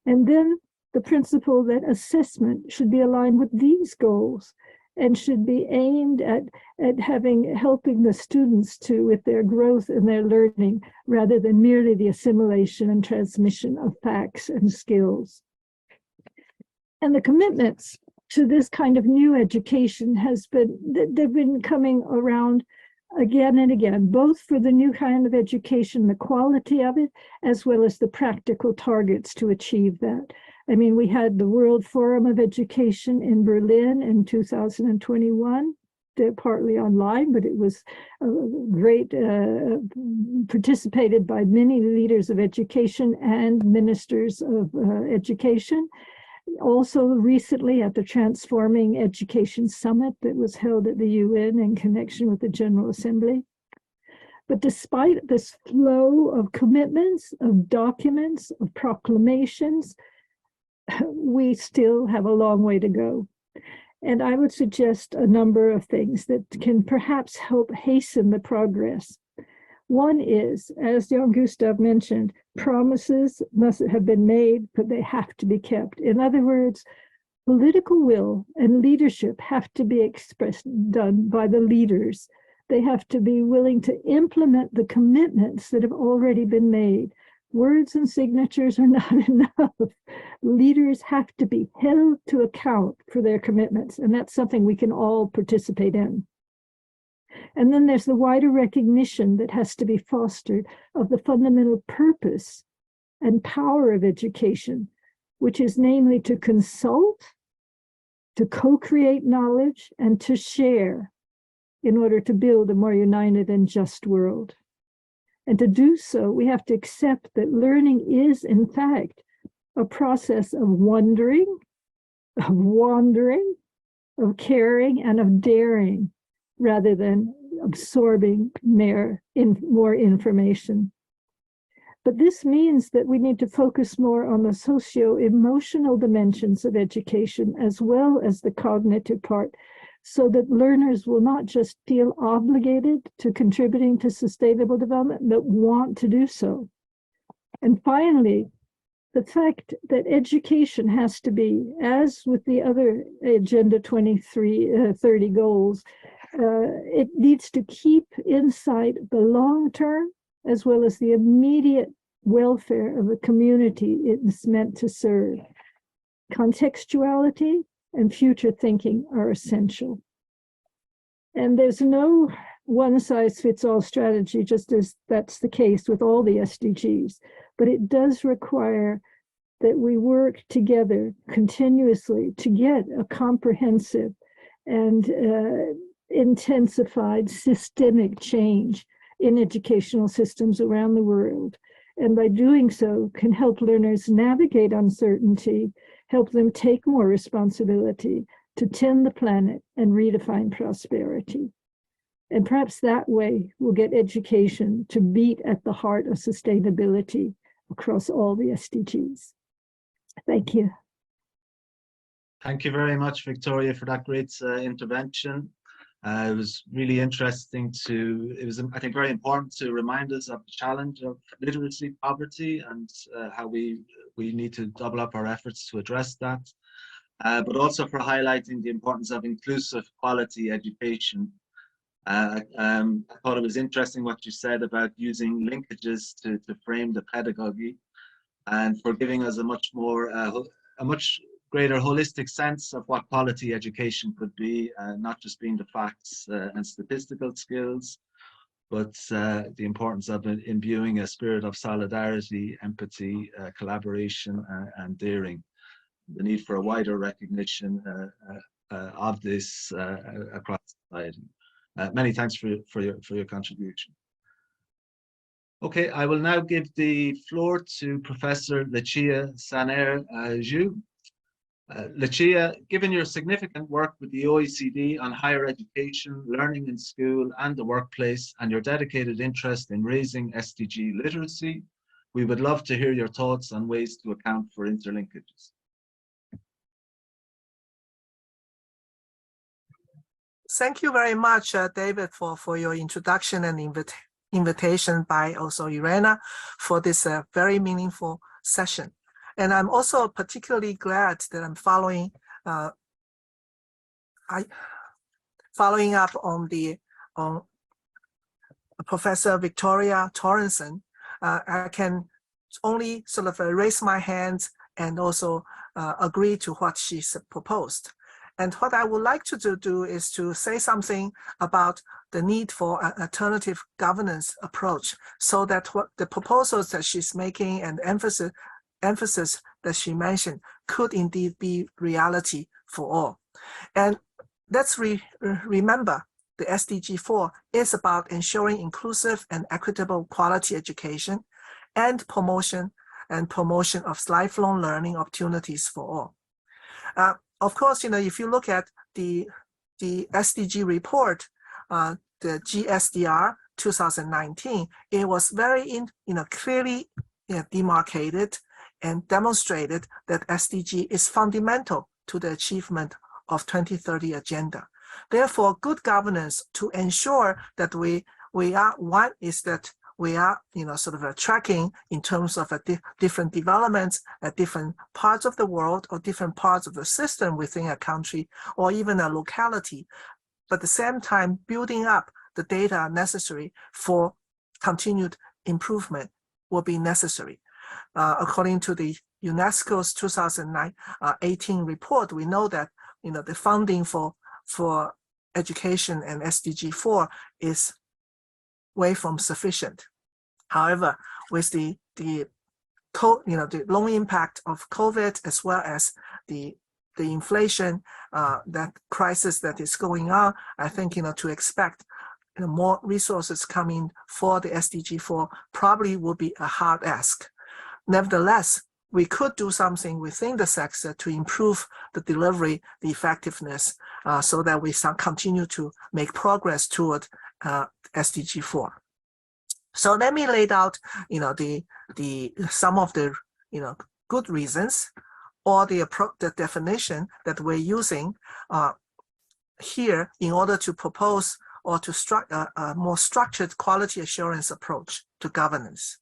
And then the principle that assessment should be aligned with these goals and should be aimed at helping the students with their growth and their learning, rather than merely the assimilation and transmission of facts and skills. And the commitments to this kind of new education they've been coming around again and again, both for the new kind of education, the quality of it, as well as the practical targets to achieve that. I mean, we had the World Forum of Education in Berlin in 2021, partly online, but it was great, participated by many leaders of education and ministers of education. Also recently at the Transforming Education Summit that was held at the UN in connection with the General Assembly. But despite this flow of commitments, of documents, of proclamations, we still have a long way to go. And I would suggest a number of things that can perhaps help hasten the progress. One is, as Jan Gustav mentioned, promises must have been made, but they have to be kept. In other words, political will and leadership have to be done by the leaders. They have to be willing to implement the commitments that have already been made. Words and signatures are not enough. Leaders have to be held to account for their commitments, and that's something we can all participate in. And then there's the wider recognition that has to be fostered of the fundamental purpose and power of education, which is namely to consult, to co-create knowledge, and to share in order to build a more united and just world. And to do so, we have to accept that learning is, in fact, a process of wondering, of wandering, of caring, and of daring, rather than absorbing more information. But this means that we need to focus more on the socio-emotional dimensions of education as well as the cognitive part, so that learners will not just feel obligated to contributing to sustainable development, but want to do so. And finally, the fact that education has to be, as with the other Agenda 2030 goals, it needs to keep in sight the long-term as well as the immediate welfare of the community it is meant to serve. Contextuality and future thinking are essential. And there's no one-size-fits-all strategy, just as that's the case with all the SDGs, but it does require that we work together continuously to get a comprehensive and intensified systemic change in educational systems around the world. And by doing so, can help learners navigate uncertainty, help them take more responsibility to tend the planet and redefine prosperity. And perhaps that way we'll get education to beat at the heart of sustainability across all the SDGs. Thank you. Thank you very much, Victoria, for that great intervention. It was really interesting it was, I think, very important to remind us of the challenge of literacy poverty and how we need to double up our efforts to address that, but also for highlighting the importance of inclusive quality education. I thought it was interesting what you said about using linkages to frame the pedagogy, and for giving us a much greater holistic sense of what quality education could be, not just being the facts and statistical skills, but the importance of imbuing a spirit of solidarity, empathy, collaboration, and daring. The need for a wider recognition of this across society. Many thanks for your contribution. Okay, I will now give the floor to Professor Lucia Saner-Zhu. Lucia, given your significant work with the OECD on higher education, learning in school and the workplace, and your dedicated interest in raising SDG literacy, we would love to hear your thoughts on ways to account for interlinkages. Thank you very much, David, for your introduction and invitation by also Irena for this very meaningful session. And I'm also particularly glad that I'm following up on Professor Victoria Torrenson. I can only sort of raise my hands and also agree to what she's proposed. And what I would like to do is to say something about the need for an alternative governance approach, so that what the proposals that she's making and emphasis that she mentioned could indeed be reality for all. And let's remember the SDG 4 is about ensuring inclusive and equitable quality education and promotion of lifelong learning opportunities for all. Of course, if you look at the SDG report, the GSDR 2019, it was very clearly demarcated and demonstrated that SDG is fundamental to the achievement of 2030 agenda. Therefore, good governance to ensure that we are, one is that we are, sort of tracking in terms of different developments at different parts of the world or different parts of the system within a country or even a locality, but at the same time building up the data necessary for continued improvement will be necessary. According to the UNESCO's 2018 report, we know that the funding for education and SDG 4 is way from sufficient. However, with the long impact of COVID as well as the inflation, that crisis that is going on, I think to expect more resources coming for the SDG 4 probably will be a hard ask. Nevertheless, we could do something within the sector to improve the delivery, the effectiveness, so that we continue to make progress toward SDG 4. So let me lay out, some of the, good reasons or the definition that we're using here in order to propose or to a more structured quality assurance approach to governance.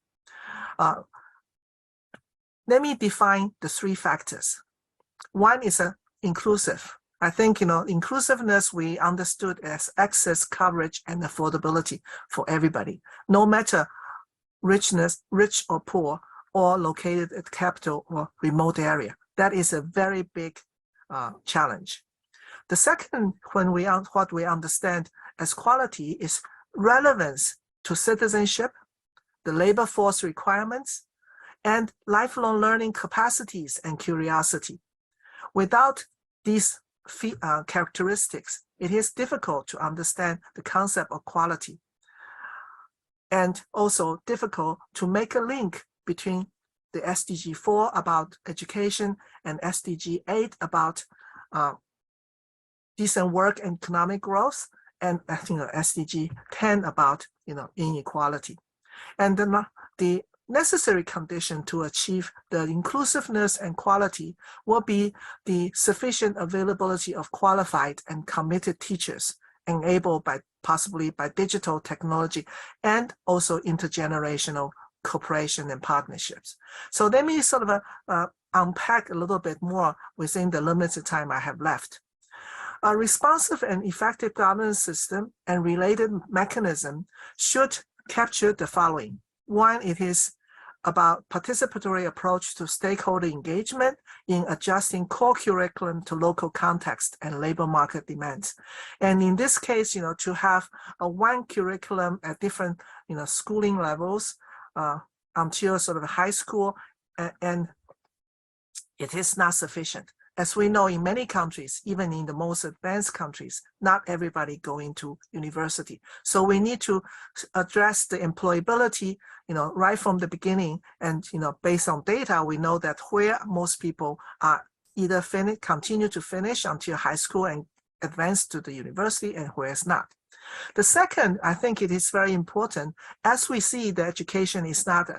Let me define the three factors. One is inclusive. I think, inclusiveness we understood as access, coverage, and affordability for everybody, no matter rich or poor, or located at capital or remote area. That is a very big challenge. The second, what we understand as quality is relevance to citizenship, the labor force requirements, and lifelong learning capacities and curiosity. Without these characteristics, it is difficult to understand the concept of quality, and also difficult to make a link between the SDG 4 about education and SDG 8 about decent work and economic growth, and SDG 10 about inequality. And the necessary condition to achieve the inclusiveness and quality will be the sufficient availability of qualified and committed teachers enabled possibly by digital technology and also intergenerational cooperation and partnerships. So let me sort of unpack a little bit more within the limited time I have left. A responsive and effective governance system and related mechanism should capture the following. One, it is about participatory approach to stakeholder engagement in adjusting core curriculum to local context and labor market demands. And in this case, to have one curriculum at different, schooling levels until sort of high school, and it is not sufficient. As we know, in many countries, even in the most advanced countries, not everybody going to university. So we need to address the employability, right from the beginning. And, based on data, we know that where most people are either continue to finish until high school and advance to the university, and where it's not. The second, I think it is very important, as we see the education is not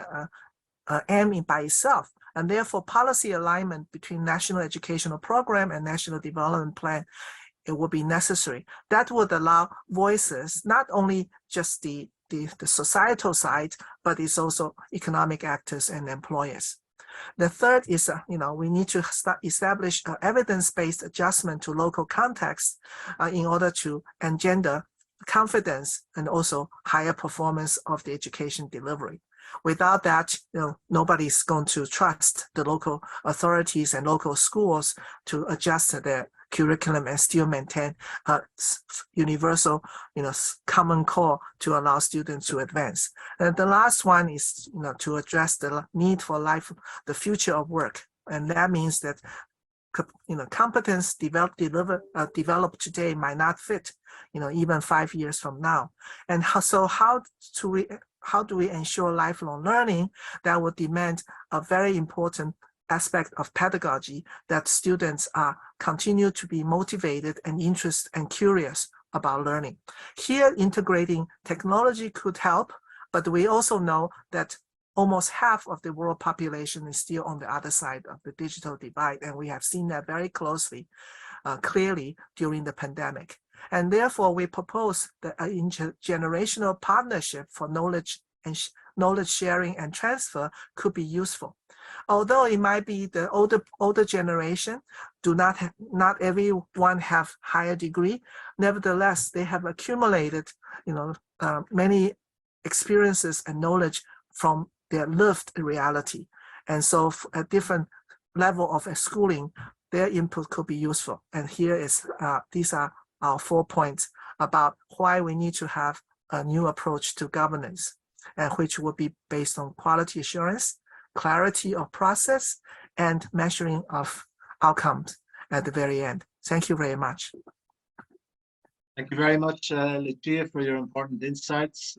an aim by itself. And therefore, policy alignment between national educational program and national development plan, it will be necessary. That would allow voices, not only just the societal side, but it's also economic actors and employers. The third is, we need to establish an evidence-based adjustment to local context in order to engender confidence and also higher performance of the education delivery. Without that, nobody's going to trust the local authorities and local schools to adjust their curriculum and still maintain a universal, common core to allow students to advance. And the last one is, to address the need for the future of work. And that means that, competence developed today might not fit, even 5 years from now. And so how do we ensure lifelong learning? That would demand a very important aspect of pedagogy, that students continue to be motivated and interested and curious about learning. Here, integrating technology could help, but we also know that almost half of the world population is still on the other side of the digital divide, and we have seen that very closely. clearly during the pandemic. And therefore, we propose that an intergenerational partnership for knowledge and knowledge sharing and transfer could be useful. Although it might be the older generation, not everyone have higher degree. Nevertheless, they have accumulated, many experiences and knowledge from their lived reality. And so at different level of schooling, their input could be useful. And here is, these are our 4 points about why we need to have a new approach to governance, and which will be based on quality assurance, clarity of process, and measuring of outcomes at the very end. Thank you very much. Thank you very much, Lucia, for your important insights.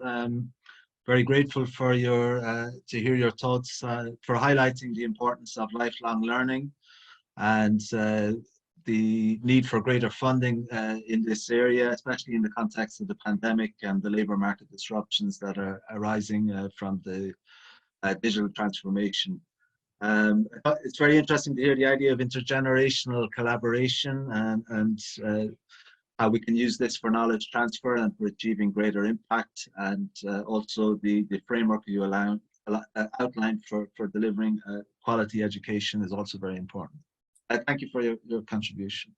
Very grateful for your to hear your thoughts, for highlighting the importance of lifelong learning and the need for greater funding in this area, especially in the context of the pandemic and the labour market disruptions that are arising from the digital transformation. It's very interesting to hear the idea of intergenerational collaboration and how we can use this for knowledge transfer and for achieving greater impact, and also the framework you outlined for delivering quality education is also very important. Thank you for your contribution.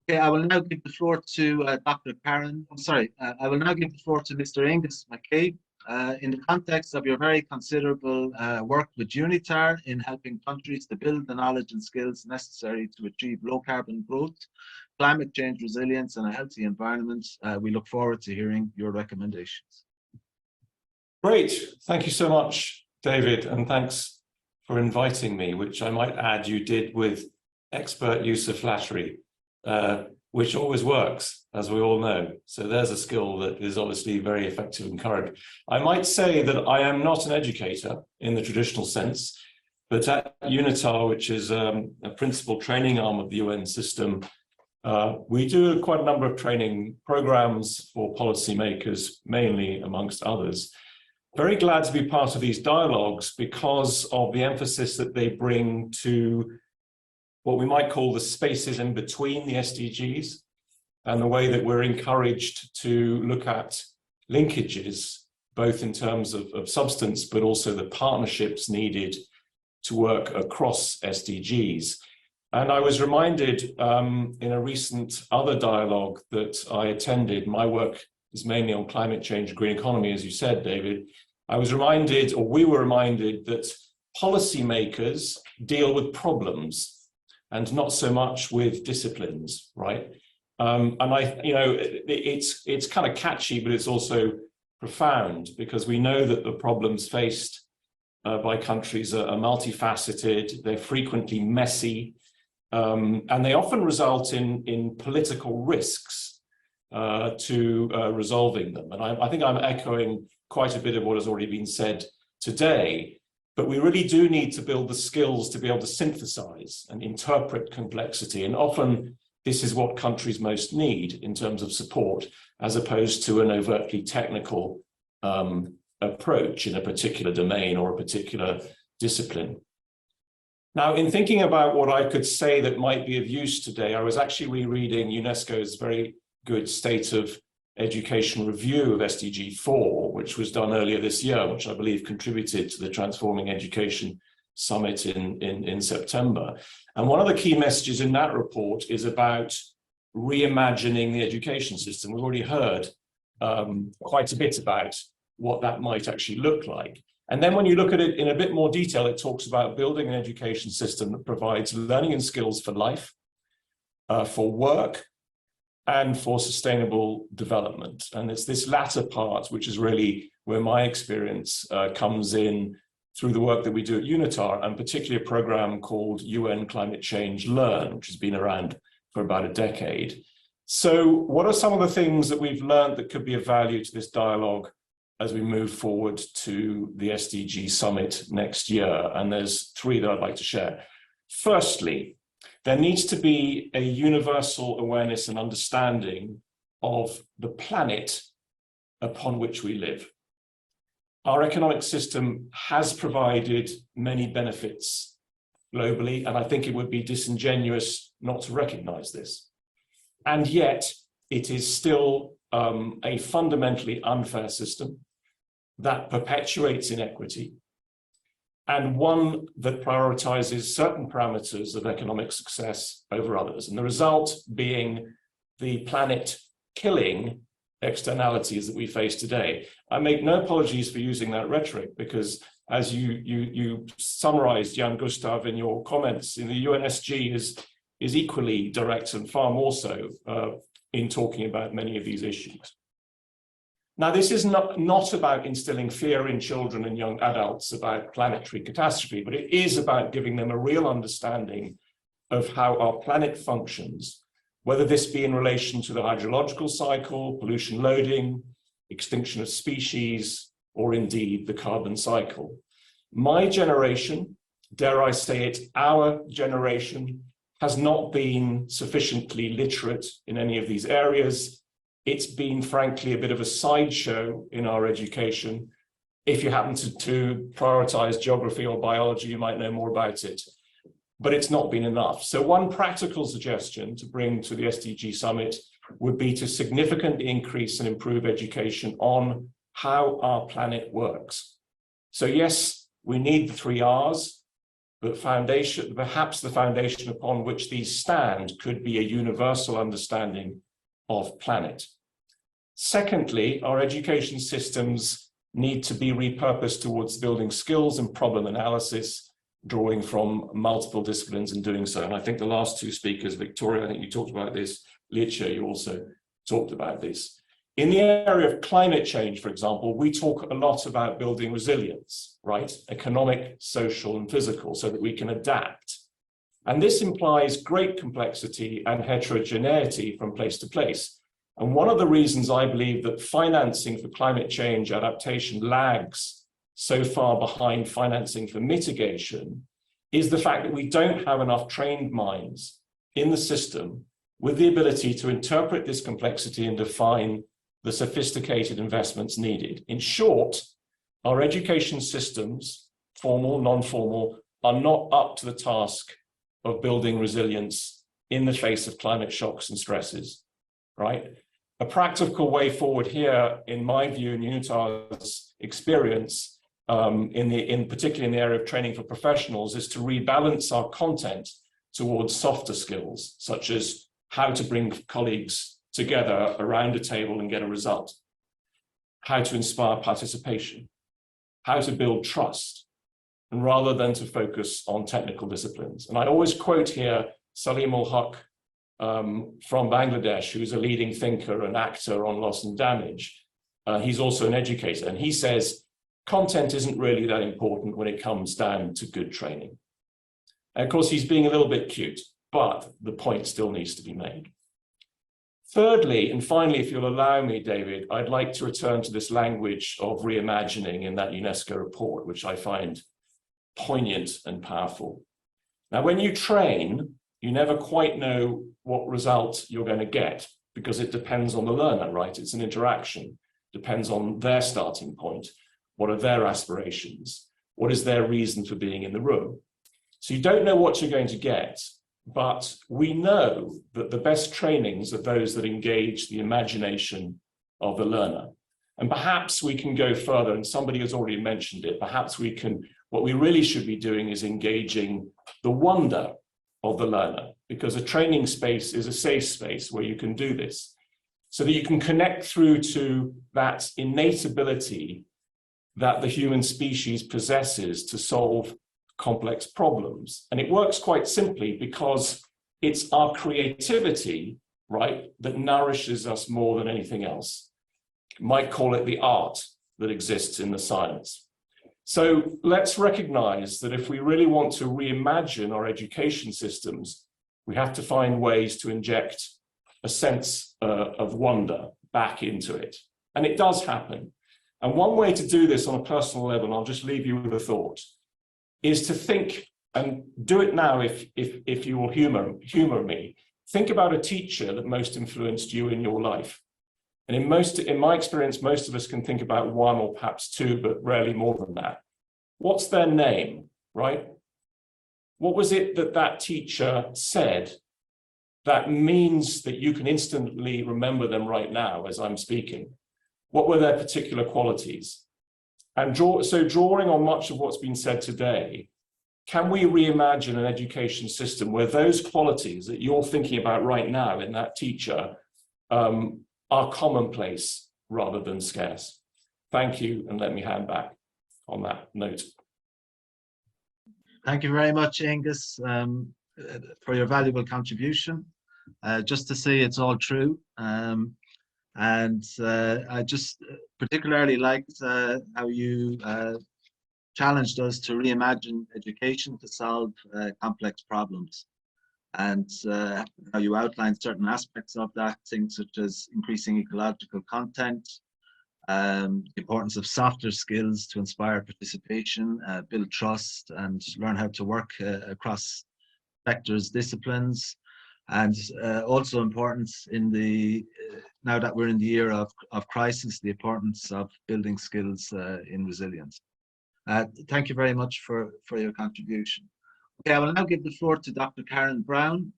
Okay, I will now give the floor to Dr. Karen. I will now give the floor to Mr. Angus McCabe. In the context of your very considerable work with UNITAR in helping countries to build the knowledge and skills necessary to achieve low carbon growth, climate change resilience, and a healthy environment, we look forward to hearing your recommendations. Great, thank you so much, David, and thanks for inviting me, which I might add you did with expert use of flattery, which always works, as we all know. So there's a skill that is obviously very effective and current. I might say that I am not an educator in the traditional sense, but at UNITAR, which is a principal training arm of the UN system, we do quite a number of training programs for policymakers, mainly amongst others. Very glad to be part of these dialogues because of the emphasis that they bring to what we might call the spaces in between the SDGs, and the way that we're encouraged to look at linkages, both in terms of substance, but also the partnerships needed to work across SDGs. And I was reminded in a recent other dialogue that I attended, my work is mainly on climate change and green economy, as you said, David. I was reminded, or we were reminded, that policymakers deal with problems and not so much with disciplines, right? And it's kind of catchy, but it's also profound, because we know that the problems faced by countries are multifaceted, they're frequently messy, and they often result in political risks to resolving them. And I think I'm echoing quite a bit of what has already been said today, but we really do need to build the skills to be able to synthesize and interpret complexity. And often this is what countries most need in terms of support, as opposed to an overtly technical approach in a particular domain or a particular discipline. Now, in thinking about what I could say that might be of use today, I was actually rereading UNESCO's very good State of Education review of SDG 4, which was done earlier this year, which I believe contributed to the Transforming Education Summit in September. And one of the key messages in that report is about reimagining the education system. We've already heard quite a bit about what that might actually look like. And then when you look at it in a bit more detail, it talks about building an education system that provides learning and skills for life, for work, and for sustainable development. And it's this latter part, which is really where my experience comes in through the work that we do at UNITAR, and particularly a program called UN Climate Change Learn, which has been around for about a decade. So what are some of the things that we've learned that could be of value to this dialogue as we move forward to the SDG Summit next year? And there's three that I'd like to share. Firstly, there needs to be a universal awareness and understanding of the planet upon which we live. Our economic system has provided many benefits globally, and I think it would be disingenuous not to recognize this. And yet, it is still a fundamentally unfair system that perpetuates inequity, and one that prioritizes certain parameters of economic success over others, and the result being the planet-killing externalities that we face today. I make no apologies for using that rhetoric, because as you summarized, Jan Gustav, in your comments, in the UN SDG is equally direct and far more so in talking about many of these issues. Now, this is not about instilling fear in children and young adults about planetary catastrophe, but it is about giving them a real understanding of how our planet functions, whether this be in relation to the hydrological cycle, pollution loading, extinction of species, or indeed the carbon cycle. My generation, dare I say it, our generation, has not been sufficiently literate in any of these areas. It's been, frankly, a bit of a sideshow in our education. If you happen to prioritize geography or biology, you might know more about it, but it's not been enough. So one practical suggestion to bring to the SDG Summit would be to significantly increase and improve education on how our planet works. So yes, we need the 3 R's, but perhaps the foundation upon which these stand could be a universal understanding of planet. Secondly, our education systems need to be repurposed towards building skills and problem analysis, drawing from multiple disciplines and doing so. And I think the last 2 speakers, Victoria, I think you talked about this, Licia, you also talked about this. In the area of climate change, for example, we talk a lot about building resilience, right? Economic, social, and physical, so that we can adapt. And this implies great complexity and heterogeneity from place to place. And one of the reasons I believe that financing for climate change adaptation lags so far behind financing for mitigation is the fact that we don't have enough trained minds in the system with the ability to interpret this complexity and define the sophisticated investments needed. In short, our education systems, formal, non-formal, are not up to the task of building resilience in the face of climate shocks and stresses, right? A practical way forward here, in my view, in UNITA's experience, particularly in the area of training for professionals, is to rebalance our content towards softer skills, such as how to bring colleagues together around a table and get a result, how to inspire participation, how to build trust, and rather than to focus on technical disciplines. And I always quote here Salim ul-Haq from Bangladesh, who's a leading thinker and actor on loss and damage. He's also an educator, and he says, content isn't really that important when it comes down to good training. And of course, he's being a little bit cute, but the point still needs to be made. Thirdly, and finally, if you'll allow me, David, I'd like to return to this language of reimagining in that UNESCO report, which I find poignant and powerful. Now, when you train, you never quite know what result you're going to get because it depends on the learner, right? It's an interaction, depends on their starting point. What are their aspirations? What is their reason for being in the room? So you don't know what you're going to get. But we know that the best trainings are those that engage the imagination of the learner. And perhaps we can go further, and somebody has already mentioned it, perhaps we can, what we really should be doing is engaging the wonder of the learner, because a training space is a safe space where you can do this, so that you can connect through to that innate ability that the human species possesses to solve complex problems. And it works quite simply because it's our creativity, right, that nourishes us more than anything else. You might call it the art that exists in the science. So let's recognize that if we really want to reimagine our education systems, we have to find ways to inject a sense of wonder back into it. And it does happen. And one way to do this on a personal level, and I'll just leave you with a thought, is to think, and do it now if you will humor me, think about a teacher that most influenced you in your life. And in my experience, most of us can think about 1 or perhaps 2, but rarely more than that. What's their name, right? What was it that that teacher said that means that you can instantly remember them right now as I'm speaking? What were their particular qualities? And drawing on much of what's been said today, can we reimagine an education system where those qualities that you're thinking about right now in that teacher are commonplace rather than scarce? Thank you, and let me hand back on that note. Thank you very much, Angus, for your valuable contribution. Just to say it's all true. I just particularly liked how you challenged us to reimagine education to solve complex problems. And how you outlined certain aspects of that, things such as increasing ecological content, the importance of softer skills to inspire participation, build trust, and learn how to work across sectors, disciplines, and also importance in the now that we're in the year of crisis, the importance of building skills in resilience. Thank you very much for your contribution. Okay, I will now give the floor to Dr. Karen Brown.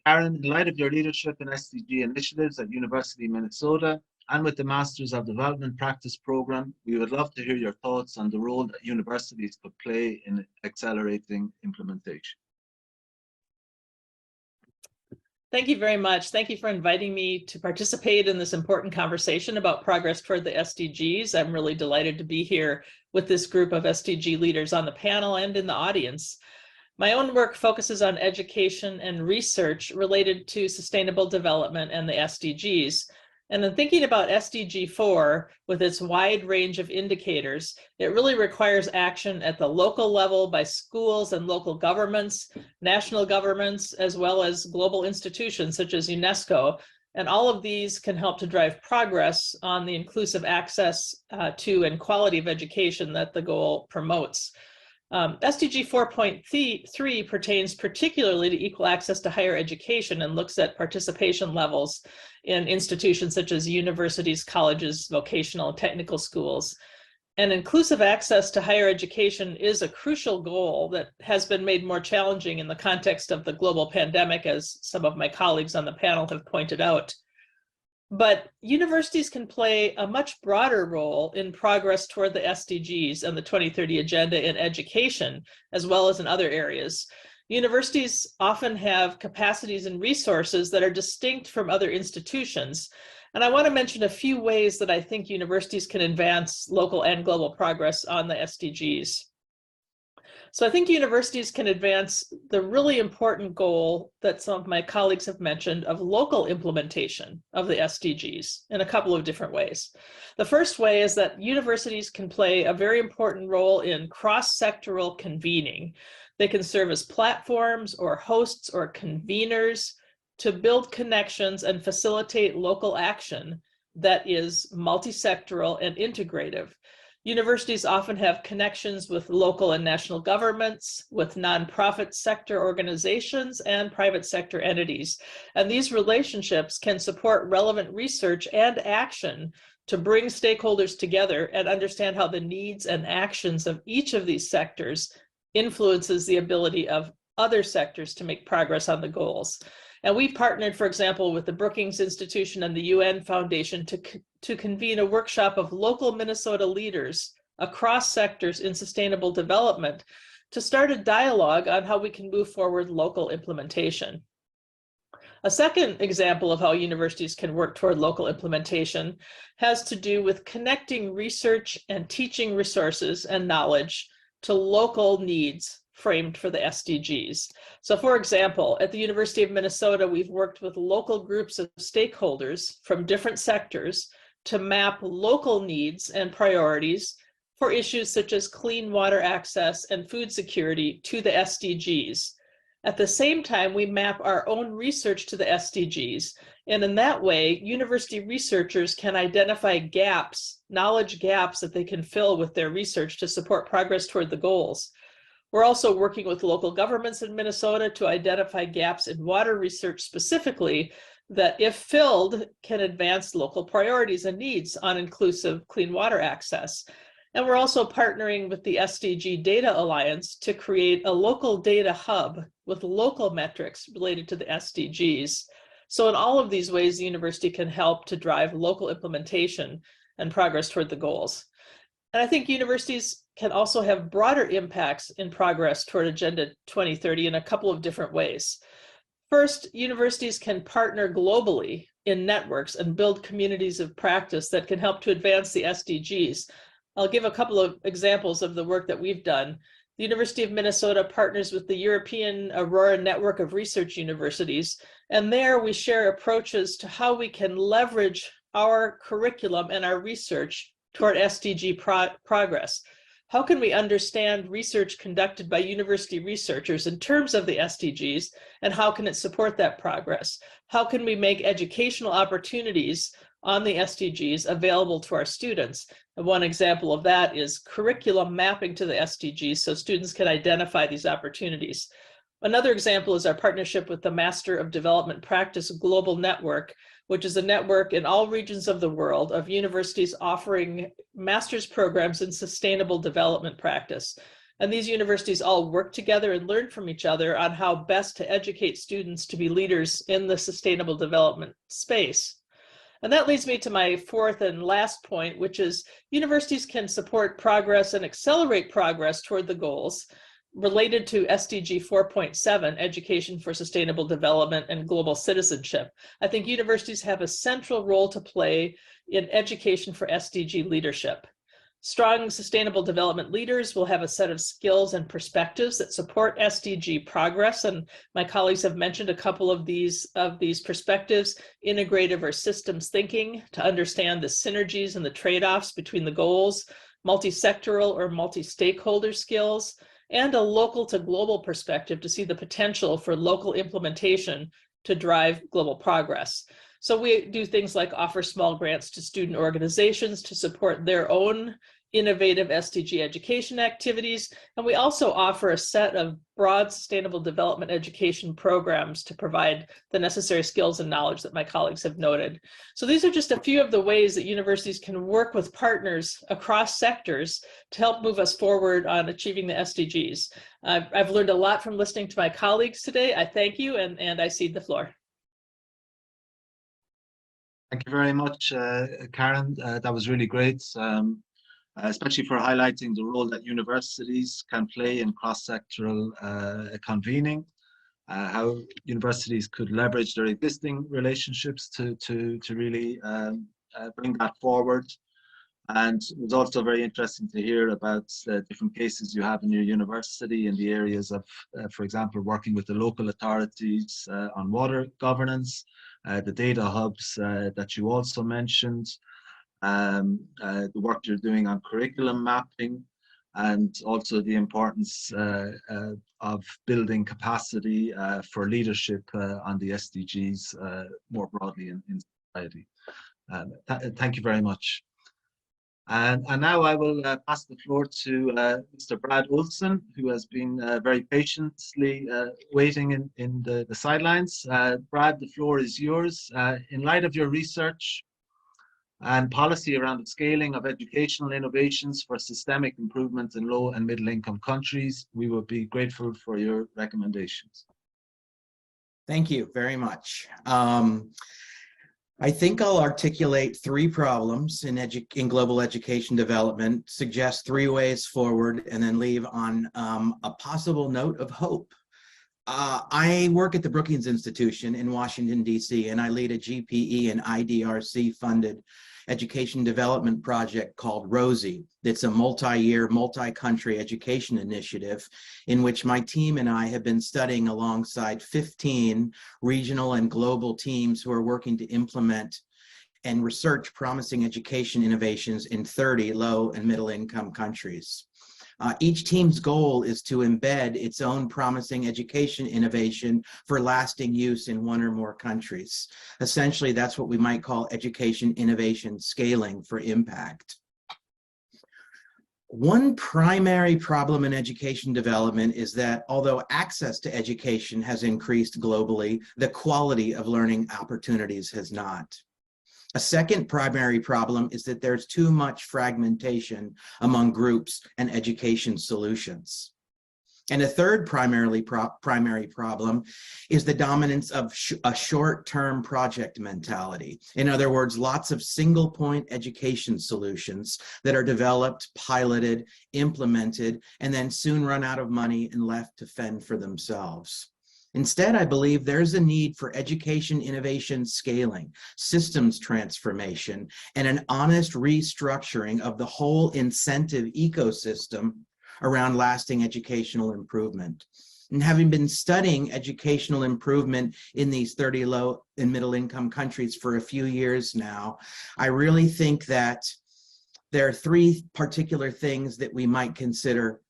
Karen, in light of your leadership in SDG initiatives at University of Minnesota and with the Masters of Development Practice Program, we would love to hear your thoughts on the role that universities could play in accelerating implementation. Thank you very much. Thank you for inviting me to participate in this important conversation about progress toward the SDGs. I'm really delighted to be here with this group of SDG leaders on the panel and in the audience. My own work focuses on education and research related to sustainable development and the SDGs. And in thinking about SDG 4, with its wide range of indicators, it really requires action at the local level by schools and local governments, national governments, as well as global institutions such as UNESCO. And all of these can help to drive progress on the inclusive access to and quality of education that the goal promotes. SDG 4.3 pertains particularly to equal access to higher education and looks at participation levels in institutions such as universities, colleges, vocational and technical schools. And inclusive access to higher education is a crucial goal that has been made more challenging in the context of the global pandemic, as some of my colleagues on the panel have pointed out. But universities can play a much broader role in progress toward the SDGs and the 2030 Agenda in education, as well as in other areas. Universities often have capacities and resources that are distinct from other institutions. And I want to mention a few ways that I think universities can advance local and global progress on the SDGs. So I think universities can advance the really important goal that some of my colleagues have mentioned of local implementation of the SDGs in a couple of different ways. The first way is that universities can play a very important role in cross-sectoral convening. They can serve as platforms or hosts or conveners to build connections and facilitate local action that is multi-sectoral and integrative. Universities often have connections with local and national governments, with nonprofit sector organizations, and private sector entities. And these relationships can support relevant research and action to bring stakeholders together and understand how the needs and actions of each of these sectors influences the ability of other sectors to make progress on the goals. And we partnered, for example, with the Brookings Institution and the UN Foundation to convene a workshop of local Minnesota leaders across sectors in sustainable development to start a dialogue on how we can move forward local implementation. A second example of how universities can work toward local implementation has to do with connecting research and teaching resources and knowledge to local needs framed for the SDGs. So for example, at the University of Minnesota, we've worked with local groups of stakeholders from different sectors to map local needs and priorities for issues such as clean water access and food security to the SDGs. At the same time, we map our own research to the SDGs. And in that way, university researchers can identify gaps, knowledge gaps that they can fill with their research to support progress toward the goals. We're also working with local governments in Minnesota to identify gaps in water research specifically that, if filled, can advance local priorities and needs on inclusive clean water access. And we're also partnering with the SDG Data Alliance to create a local data hub with local metrics related to the SDGs. So in all of these ways, the university can help to drive local implementation and progress toward the goals. And I think universities can also have broader impacts in progress toward Agenda 2030 in a couple of different ways. First, universities can partner globally in networks and build communities of practice that can help to advance the SDGs. I'll give a couple of examples of the work that we've done. The University of Minnesota partners with the European Aurora Network of Research Universities, and there we share approaches to how we can leverage our curriculum and our research toward SDG progress. How can we understand research conducted by university researchers in terms of the SDGs, and how can it support that progress? How can we make educational opportunities on the SDGs available to our students? And one example of that is curriculum mapping to the SDGs so students can identify these opportunities. Another example is our partnership with the Master of Development Practice Global Network, which is a network in all regions of the world of universities offering master's programs in sustainable development practice. And these universities all work together and learn from each other on how best to educate students to be leaders in the sustainable development space. And that leads me to my fourth and last point, which is universities can support progress and accelerate progress toward the goals related to SDG 4.7, Education for Sustainable Development and Global Citizenship. I think universities have a central role to play in education for SDG leadership. Strong sustainable development leaders will have a set of skills and perspectives that support SDG progress, and my colleagues have mentioned a couple of these perspectives: integrative or systems thinking to understand the synergies and the trade-offs between the goals, multi-sectoral or multi-stakeholder skills, and a local to global perspective to see the potential for local implementation to drive global progress. So we do things like offer small grants to student organizations to support their own innovative SDG education activities. And we also offer a set of broad sustainable development education programs to provide the necessary skills and knowledge that my colleagues have noted. So these are just a few of the ways that universities can work with partners across sectors to help move us forward on achieving the SDGs. I've learned a lot from listening to my colleagues today. I thank you, and I cede the floor. Thank you very much, Karen. That was really great, especially for highlighting the role that universities can play in cross-sectoral convening, how universities could leverage their existing relationships to really bring that forward. And it was also very interesting to hear about different cases you have in your university in the areas of, for example, working with the local authorities on water governance, the data hubs that you also mentioned, the work you're doing on curriculum mapping, and also the importance of building capacity for leadership on the SDGs more broadly in society. Thank you very much. And now I will pass the floor to Mr. Brad Olson, who has been very patiently waiting in the sidelines. Brad, the floor is yours. In light of your research and policy around the scaling of educational innovations for systemic improvement in low and middle income countries, we would be grateful for your recommendations. Thank you very much. I think I'll articulate three problems in global education development, suggest three ways forward, and then leave on a possible note of hope. I work at the Brookings Institution in Washington, D.C., and I lead a GPE and IDRC-funded education development project called ROSI. It's a multi-year, multi-country education initiative in which my team and I have been studying alongside 15 regional and global teams who are working to implement and research promising education innovations in 30 low and middle income countries. Each team's goal is to embed its own promising education innovation for lasting use in one or more countries. Essentially, that's what we might call education innovation scaling for impact. One primary problem in education development is that although access to education has increased globally, the quality of learning opportunities has not. A second primary problem is that there's too much fragmentation among groups and education solutions. And a third primary problem is the dominance of a short-term project mentality. In other words, lots of single-point education solutions that are developed, piloted, implemented, and then soon run out of money and left to fend for themselves. Instead, I believe there's a need for education innovation scaling, systems transformation, and an honest restructuring of the whole incentive ecosystem around lasting educational improvement. And having been studying educational improvement in these 30 low and middle income countries for a few years now, I really think that there are three particular things that we might consider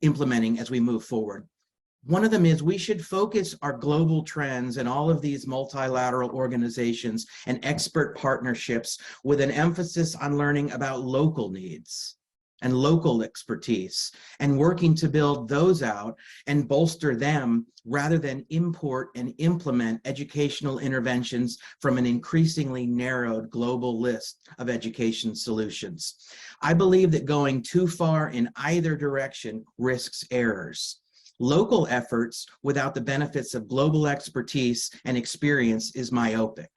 implementing as we move forward. One of them is we should focus our global trends and all of these multilateral organizations and expert partnerships with an emphasis on learning about local needs and local expertise and working to build those out and bolster them rather than import and implement educational interventions from an increasingly narrowed global list of education solutions. I believe that going too far in either direction risks errors. Local efforts without the benefits of global expertise and experience is myopic.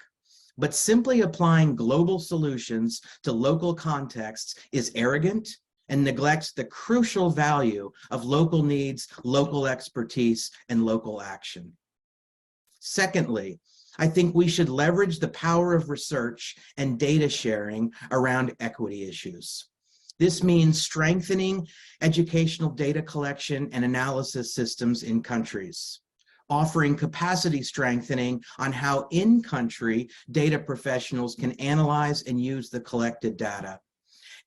But simply applying global solutions to local contexts is arrogant and neglects the crucial value of local needs, local expertise, and local action. Secondly, I think we should leverage the power of research and data sharing around equity issues. This means strengthening educational data collection and analysis systems in countries, offering capacity strengthening on how in-country data professionals can analyze and use the collected data,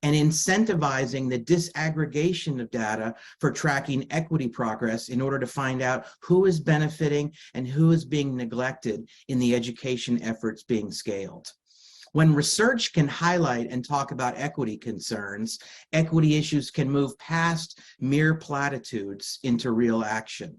and incentivizing the disaggregation of data for tracking equity progress in order to find out who is benefiting and who is being neglected in the education efforts being scaled. When research can highlight and talk about equity concerns, equity issues can move past mere platitudes into real action.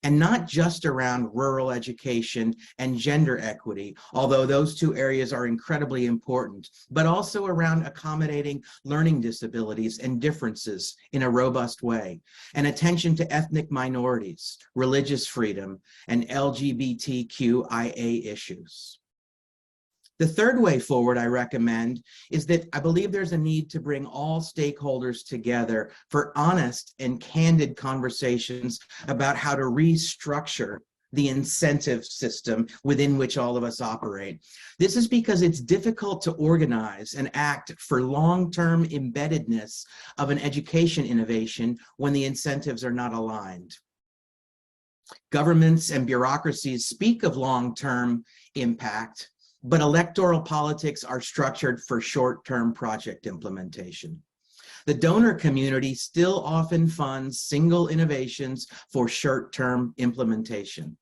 And not just around rural education and gender equity, although those two areas are incredibly important, but also around accommodating learning disabilities and differences in a robust way, and attention to ethnic minorities, religious freedom, and LGBTQIA issues. The third way forward I recommend is that I believe there's a need to bring all stakeholders together for honest and candid conversations about how to restructure the incentive system within which all of us operate. This is because it's difficult to organize and act for long-term embeddedness of an education innovation when the incentives are not aligned. Governments and bureaucracies speak of long-term impact, but electoral politics are structured for short-term project implementation. The donor community still often funds single innovations for short-term implementation.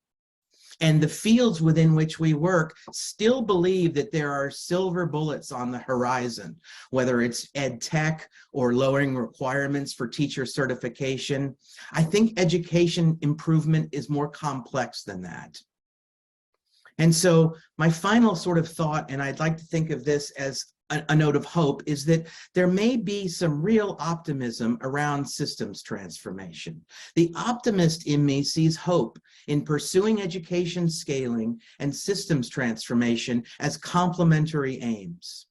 And the fields within which we work still believe that there are silver bullets on the horizon, whether it's ed tech or lowering requirements for teacher certification. I think education improvement is more complex than that. And so my final sort of thought, and I'd like to think of this as a note of hope, is that there may be some real optimism around systems transformation. The optimist in me sees hope in pursuing education scaling and systems transformation as complementary aims.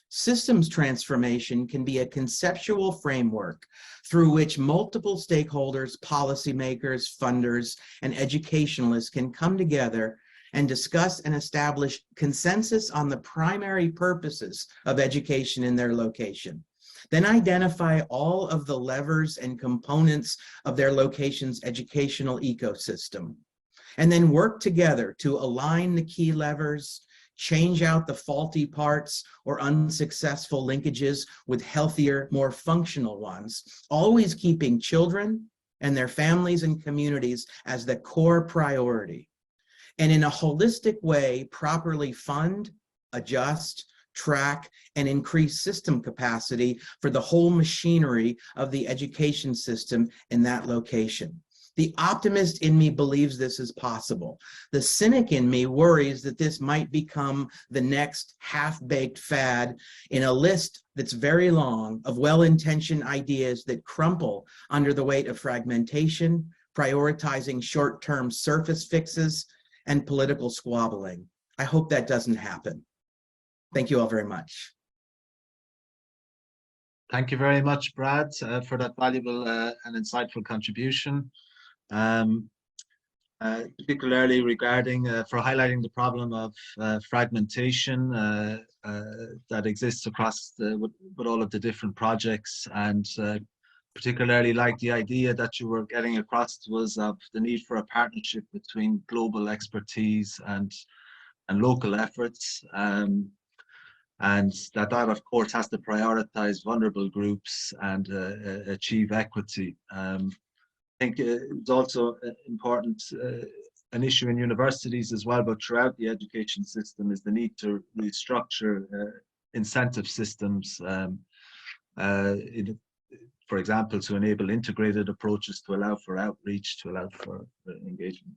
Systems transformation can be a conceptual framework through which multiple stakeholders, policymakers, funders, and educationalists can come together and discuss and establish consensus on the primary purposes of education in their location. Then identify all of the levers and components of their location's educational ecosystem. And then work together to align the key levers, change out the faulty parts or unsuccessful linkages with healthier, more functional ones, always keeping children and their families and communities as the core priority. And in a holistic way, properly fund, adjust, track, and increase system capacity for the whole machinery of the education system in that location. The optimist in me believes this is possible. The cynic in me worries that this might become the next half-baked fad in a list that's very long of well-intentioned ideas that crumple under the weight of fragmentation, prioritizing short-term surface fixes, and political squabbling. I hope that doesn't happen. Thank you all very much. Thank you very much, Brad, for that valuable and insightful contribution. Particularly regarding for highlighting the problem of fragmentation that exists across with all of the different projects, and particularly like the idea that you were getting across to us of the need for a partnership between global expertise and local efforts, and that of course has to prioritize vulnerable groups and achieve equity. I think it's also important, an issue in universities as well, but throughout the education system, is the need to restructure incentive systems, for example, to enable integrated approaches, to allow for outreach, to allow for engagement.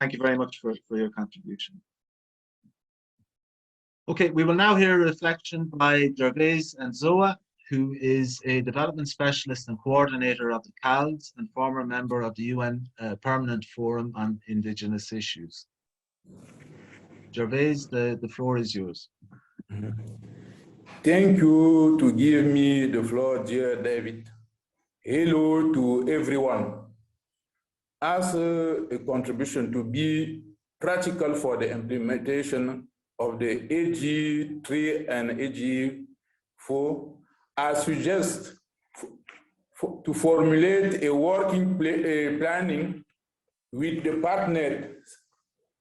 Thank you very much for your contribution. Okay, we will now hear a reflection by Gervais and Zoa, who is a development specialist and coordinator of the CALD and former member of the UN Permanent Forum on Indigenous Issues. Gervais, the floor is yours. Thank you to give me the floor, dear David. Hello to everyone. As a contribution to be practical for the implementation of the AG3 and AG4, I suggest to formulate a working planning with the partner,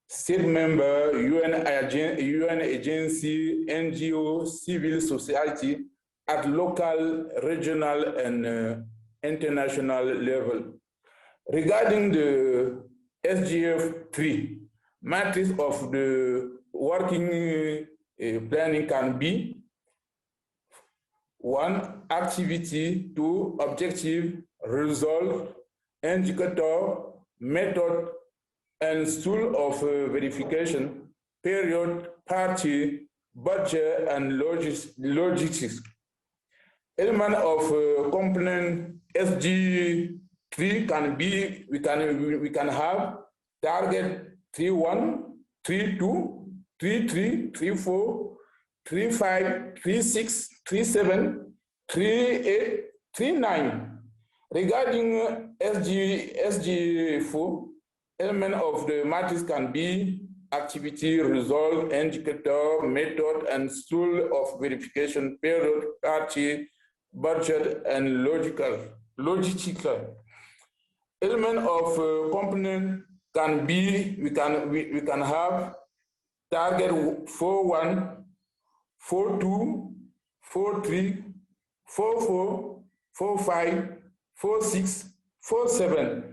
state member, UN agency, NGO, civil society at local, regional, and international level. Regarding the SGF3, matrix of the working planning can be: 1, activity; 2, objective, result, indicator, method, and tool of verification, period, party, budget, and logistics. Element of component SG3 can be, we can have target 3.1, 3.2, 3.3, 3.4, 3.5, 3.6, 3.7, 3.8, 3.9. Regarding SG4, element of the matrix can be activity, result, indicator, method, and tool of verification, period, party, budget, and logistical. Element of component can be, we can have target 4.1, 4.2, 4.3, 4.4, 4.5, 4.6, 4.7.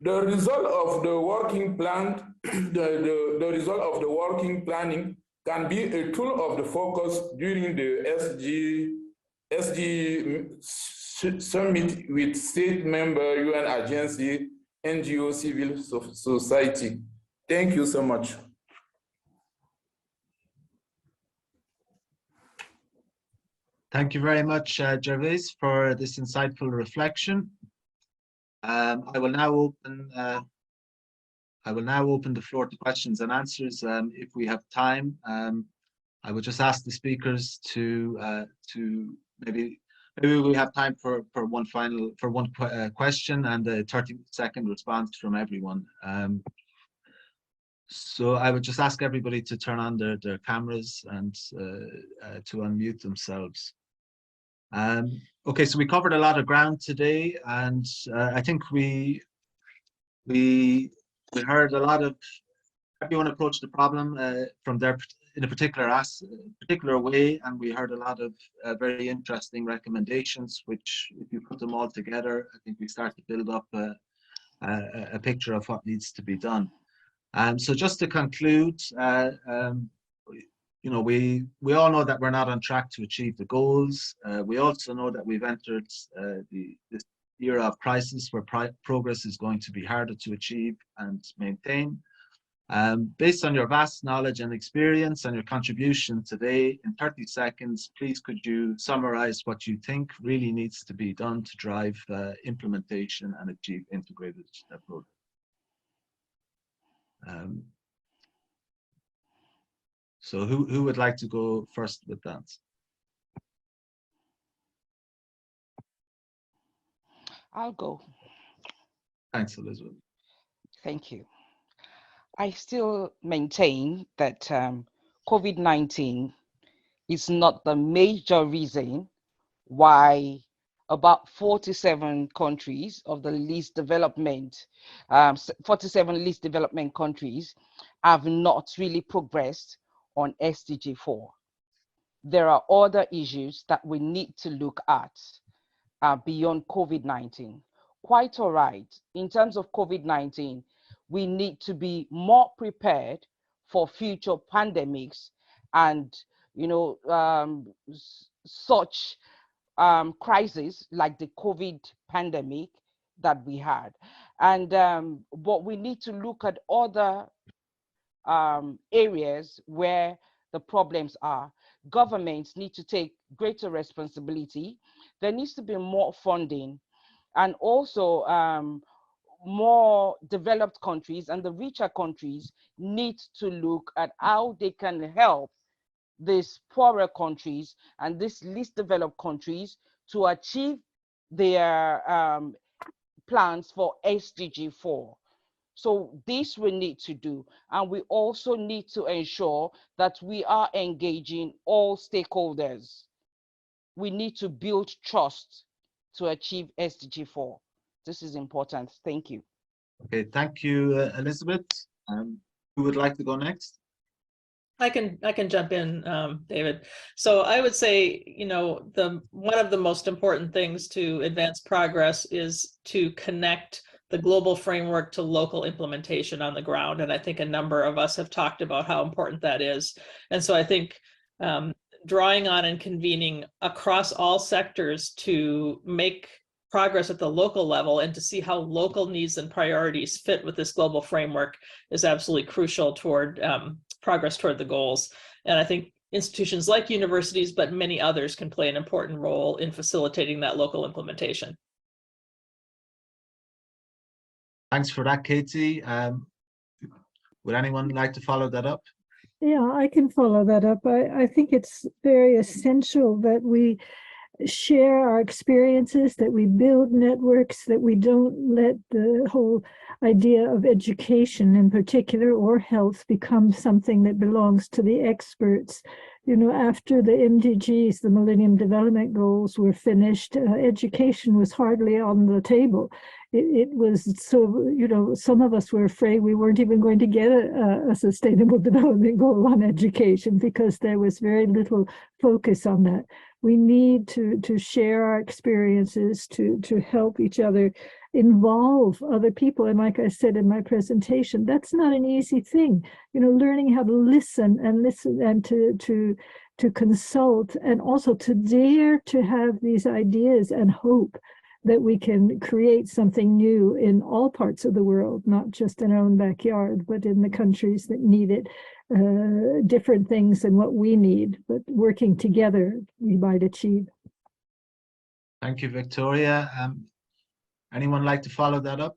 The result of the working plan, the result of the working planning can be a tool of the focus during the SDG Summit with state member, UN agency, NGO, civil society. Thank you so much. Thank you very much, Gervais, for this insightful reflection. I will now open the floor to questions and answers. If we have time, I would just ask the speakers to maybe we have time for one question and a 30-second response from everyone. So I would just ask everybody to turn on their cameras and to unmute themselves. Okay, so we covered a lot of ground today, and I think we heard a lot of, everyone approached the problem from their in a particular way, and we heard a lot of very interesting recommendations, which, if you put them all together, I think we start to build up a picture of what needs to be done. So just to conclude, you know, we all know that we're not on track to achieve the goals. We also know that we've entered era of crisis where progress is going to be harder to achieve and maintain. Based on your vast knowledge and experience and your contribution today, in 30 seconds, please could you summarize what you think really needs to be done to drive implementation and achieve integrated approach? So who would like to go first with that? I'll go. Thanks, Elizabeth. Thank you. I still maintain that COVID-19 is not the major reason why about 47 countries of the least development, 47 least development countries have not really progressed on SDG 4. There are other issues that we need to look at beyond COVID-19. Quite all right, in terms of COVID-19, we need to be more prepared for future pandemics and, you know, such crises like the COVID pandemic that we had. And but we need to look at other areas where the problems are. Governments need to take greater responsibility. There needs to be more funding, and also more developed countries and the richer countries need to look at how they can help these poorer countries and these least developed countries to achieve their plans for SDG 4. So this we need to do, and we also need to ensure that we are engaging all stakeholders. We need to build trust to achieve SDG 4. This is important. Thank you. Okay, thank you, Elizabeth. Who would like to go next? I can jump in, David. So I would say, you know, one of the most important things to advance progress is to connect the global framework to local implementation on the ground. And I think a number of us have talked about how important that is. And so I think drawing on and convening across all sectors to make progress at the local level and to see how local needs and priorities fit with this global framework is absolutely crucial toward progress toward the goals. And I think institutions like universities, but many others, can play an important role in facilitating that local implementation. Thanks for that, Katie. Would anyone like to follow that up? Yeah, I can follow that up. I think it's very essential that we share our experiences, that we build networks, that we don't let the whole idea of education in particular or health become something that belongs to the experts. You know, after the MDGs, the Millennium Development Goals, were finished, education was hardly on the table. It was so, you know, some of us were afraid we weren't even going to get a sustainable development goal on education because there was very little focus on that. We need to share our experiences, to help each other, involve other people. And like I said in my presentation, that's not an easy thing. You know, learning how to listen and to consult, and also to dare to have these ideas and hope that we can create something new in all parts of the world, not just in our own backyard, but in the countries that need it, different things than what we need, but working together, we might achieve. Thank you, Victoria. Anyone like to follow that up?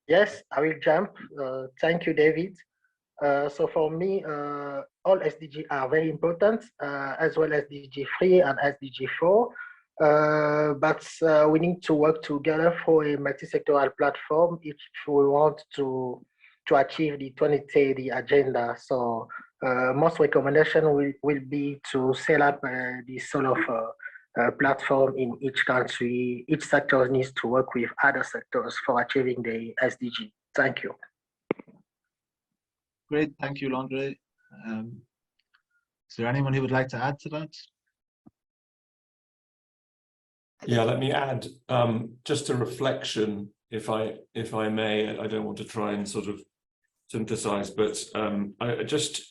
Yes, I will jump. Thank you, David. So for me, all SDG are very important, as well as SDG 3 and SDG 4. But we need to work together for a multi-sectoral platform if we want to achieve the 2030 agenda. So most recommendation will be to set up this sort of platform in each country. Each sector needs to work with other sectors for achieving the SDG. Thank you. Great, thank you, Landry. Is there anyone who would like to add to that? Yeah, let me add just a reflection, if I may. I don't want to try and sort of synthesize, but I just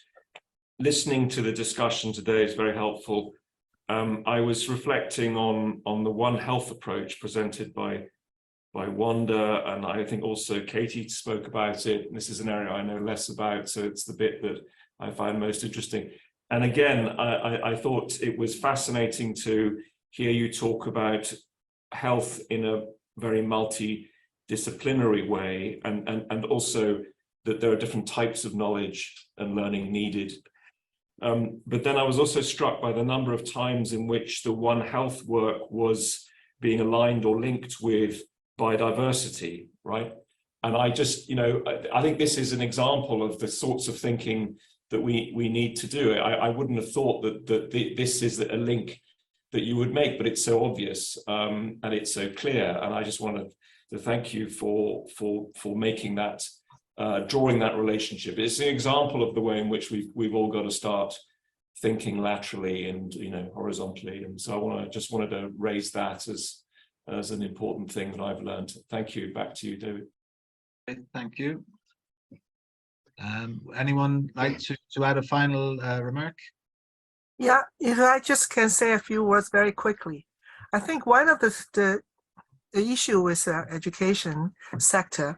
listening to the discussion today is very helpful. I was reflecting on the One Health approach presented by Wanda, and I think also Katie spoke about it. And this is an area I know less about, so it's the bit that I find most interesting. And again, I thought it was fascinating to hear you talk about health in a very multidisciplinary way, and also that there are different types of knowledge and learning needed. But then I was also struck by the number of times in which the One Health work was being aligned or linked with biodiversity, right? And I just, I think this is an example of the sorts of thinking that we need to do. I wouldn't have thought that this is a link that you would make, but it's so obvious and it's so clear. And I just wanted to thank you for making that, drawing that relationship. It's an example of the way in which we've all got to start thinking laterally and horizontally. And so I just wanted to raise that as an important thing that I've learned. Thank you. Back to you, David. Thank you. Anyone like to add a final remark? Yeah, if I just can say a few words very quickly. I think one of the issue with the education sector,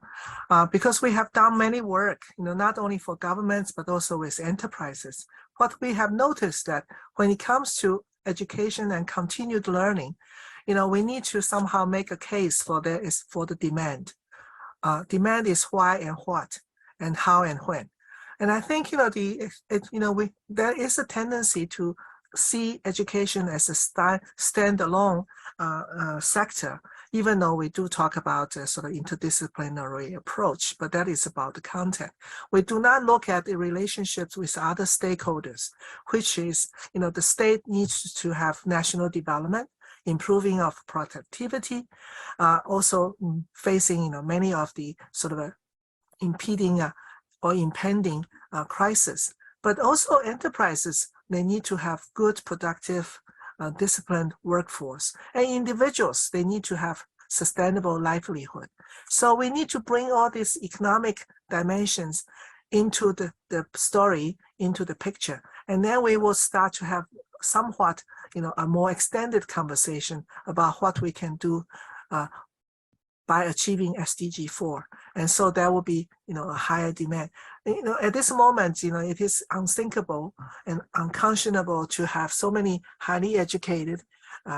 because we have done many work, not only for governments, but also with enterprises. What we have noticed that when it comes to education and continued learning, we need to somehow make a case for the demand. Demand is why and what, and how and when. And I think there is a tendency to see education as a standalone sector, even though we do talk about a sort of interdisciplinary approach, but that is about the content. We do not look at the relationships with other stakeholders, which is, the state needs to have national development, improving of productivity, also facing, many of the sort of impeding or impending crisis. But also enterprises, they need to have good, productive, disciplined workforce. And individuals, they need to have sustainable livelihood. So we need to bring all these economic dimensions into the story, into the picture. And then we will start to have somewhat, a more extended conversation about what we can do by achieving SDG 4. And so there will be, a higher demand. At this moment, it is unthinkable and unconscionable to have so many highly educated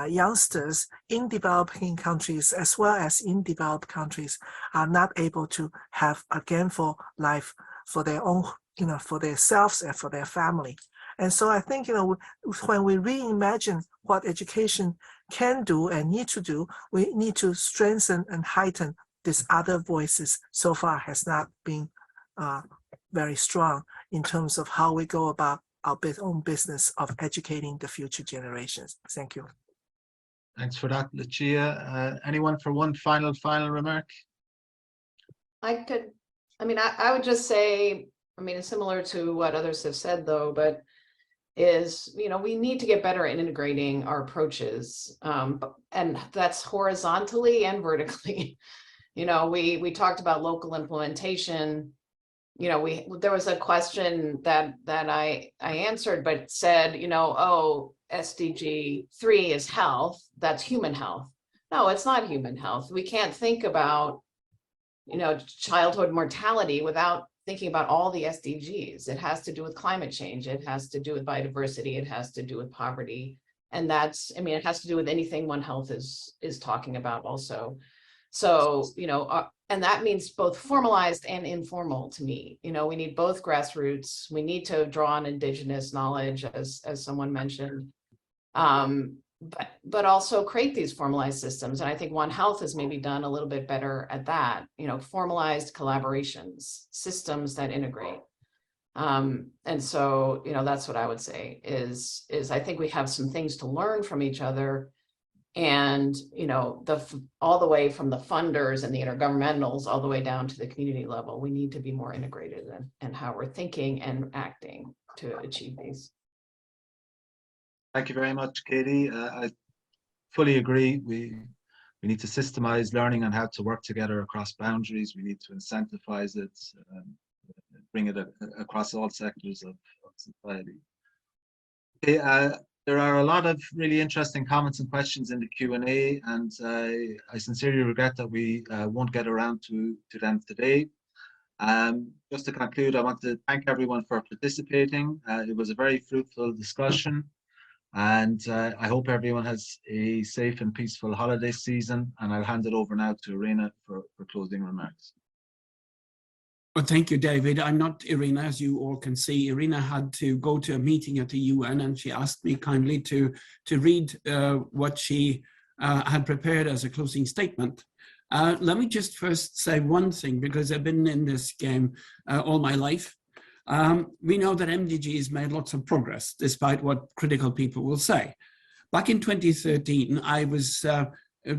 youngsters in developing countries as well as in developed countries are not able to have a gainful life for their own, for themselves and for their family. And so I think, when we reimagine what education can do and need to do, we need to strengthen and heighten these other voices. So far has not been very strong in terms of how we go about our own business of educating the future generations. Thank you. Thanks for that, Lucia. Anyone for one final remark? I would just say, it's similar to what others have said though, but we need to get better at integrating our approaches, and that's horizontally and vertically. We talked about local implementation. There was a question that I answered, but said, SDG 3 is health. That's human health. No, it's not human health. We can't think about, childhood mortality without thinking about all the SDGs. It has to do with climate change. It has to do with biodiversity. It has to do with poverty. And it has to do with anything One Health is talking about also. So, and that means both formalized and informal to me. We need both grassroots. We need to draw on indigenous knowledge, as someone mentioned, but also create these formalized systems. And I think One Health has maybe done a little bit better at that, formalized collaborations, systems that integrate. And so, that's what I would say is I think we have some things to learn from each other. And, all the way from the funders and the intergovernmentals all the way down to the community level, we need to be more integrated in how we're thinking and acting to achieve these. Thank you very much, Katie. I fully agree. We need to systemize learning on how to work together across boundaries. We need to incentivize it, bring it across all sectors of society. Okay, There are a lot of really interesting comments and questions in the Q&A, and I sincerely regret that we won't get around to them today. Just to conclude, I want to thank everyone for participating. It was a very fruitful discussion, and I hope everyone has a safe and peaceful holiday season, and I'll hand it over now to Irina for closing remarks. Well, thank you, David. I'm not Irina, as you all can see. Irina had to go to a meeting at the UN, and she asked me kindly to read what she had prepared as a closing statement. Let me just first say one thing, because I've been in this game all my life. We know that MDGs made lots of progress, despite what critical people will say. Back in 2013, I was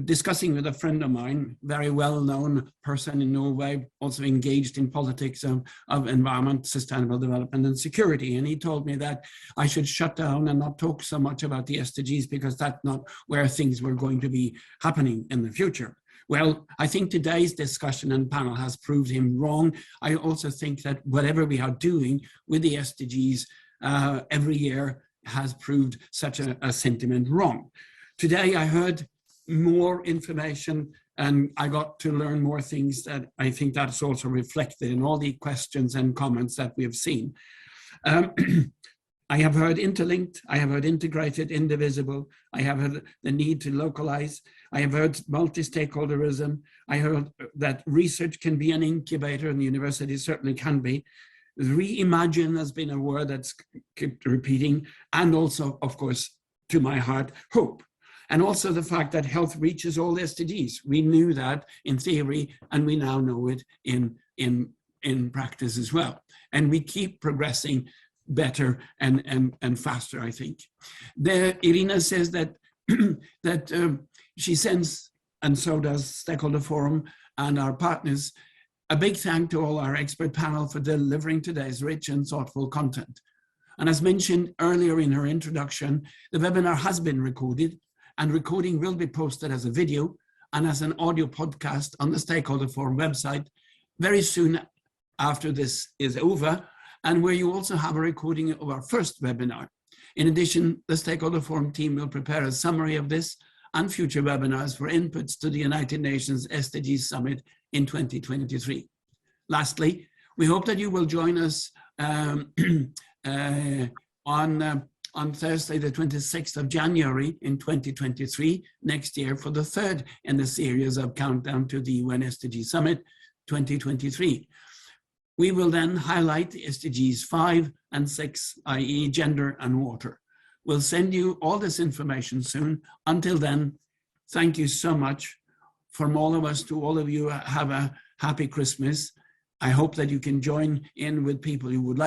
discussing with a friend of mine, very well-known person in Norway, also engaged in politics of environment, sustainable development, and security. And he told me that I should shut down and not talk so much about the SDGs, because that's not where things were going to be happening in the future. Well, I think today's discussion and panel has proved him wrong. I also think that whatever we are doing with the SDGs every year has proved such a sentiment wrong. Today, I heard more information, and I got to learn more things that I think that's also reflected in all the questions and comments that we have seen. I have heard interlinked, I have heard integrated, indivisible, I have heard the need to localize, I have heard multi-stakeholderism, I heard that research can be an incubator, and the university certainly can be. Reimagine has been a word that's kept repeating, and also, of course, to my heart, hope. And also the fact that health reaches all SDGs. We knew that in theory, and we now know it in practice as well. And we keep progressing better and faster, I think. Irina says that, she sends, and so does Stakeholder Forum and our partners, a big thank to all our expert panel for delivering today's rich and thoughtful content. And as mentioned earlier in her introduction, the webinar has been recorded, and recording will be posted as a video and as an audio podcast on the Stakeholder Forum website very soon after this is over, and where you also have a recording of our first webinar. In addition, the Stakeholder Forum team will prepare a summary of this and future webinars for inputs to the United Nations SDG Summit in 2023. Lastly, we hope that you will join us on Thursday, the 26th of January in 2023, next year, for the third in the series of Countdown to the UN SDG Summit 2023. We will then highlight the SDGs 5 and 6, i.e. gender and water. We'll send you all this information soon. Until then, thank you so much. From all of us to all of you, have a happy Christmas. I hope that you can join in with people who would like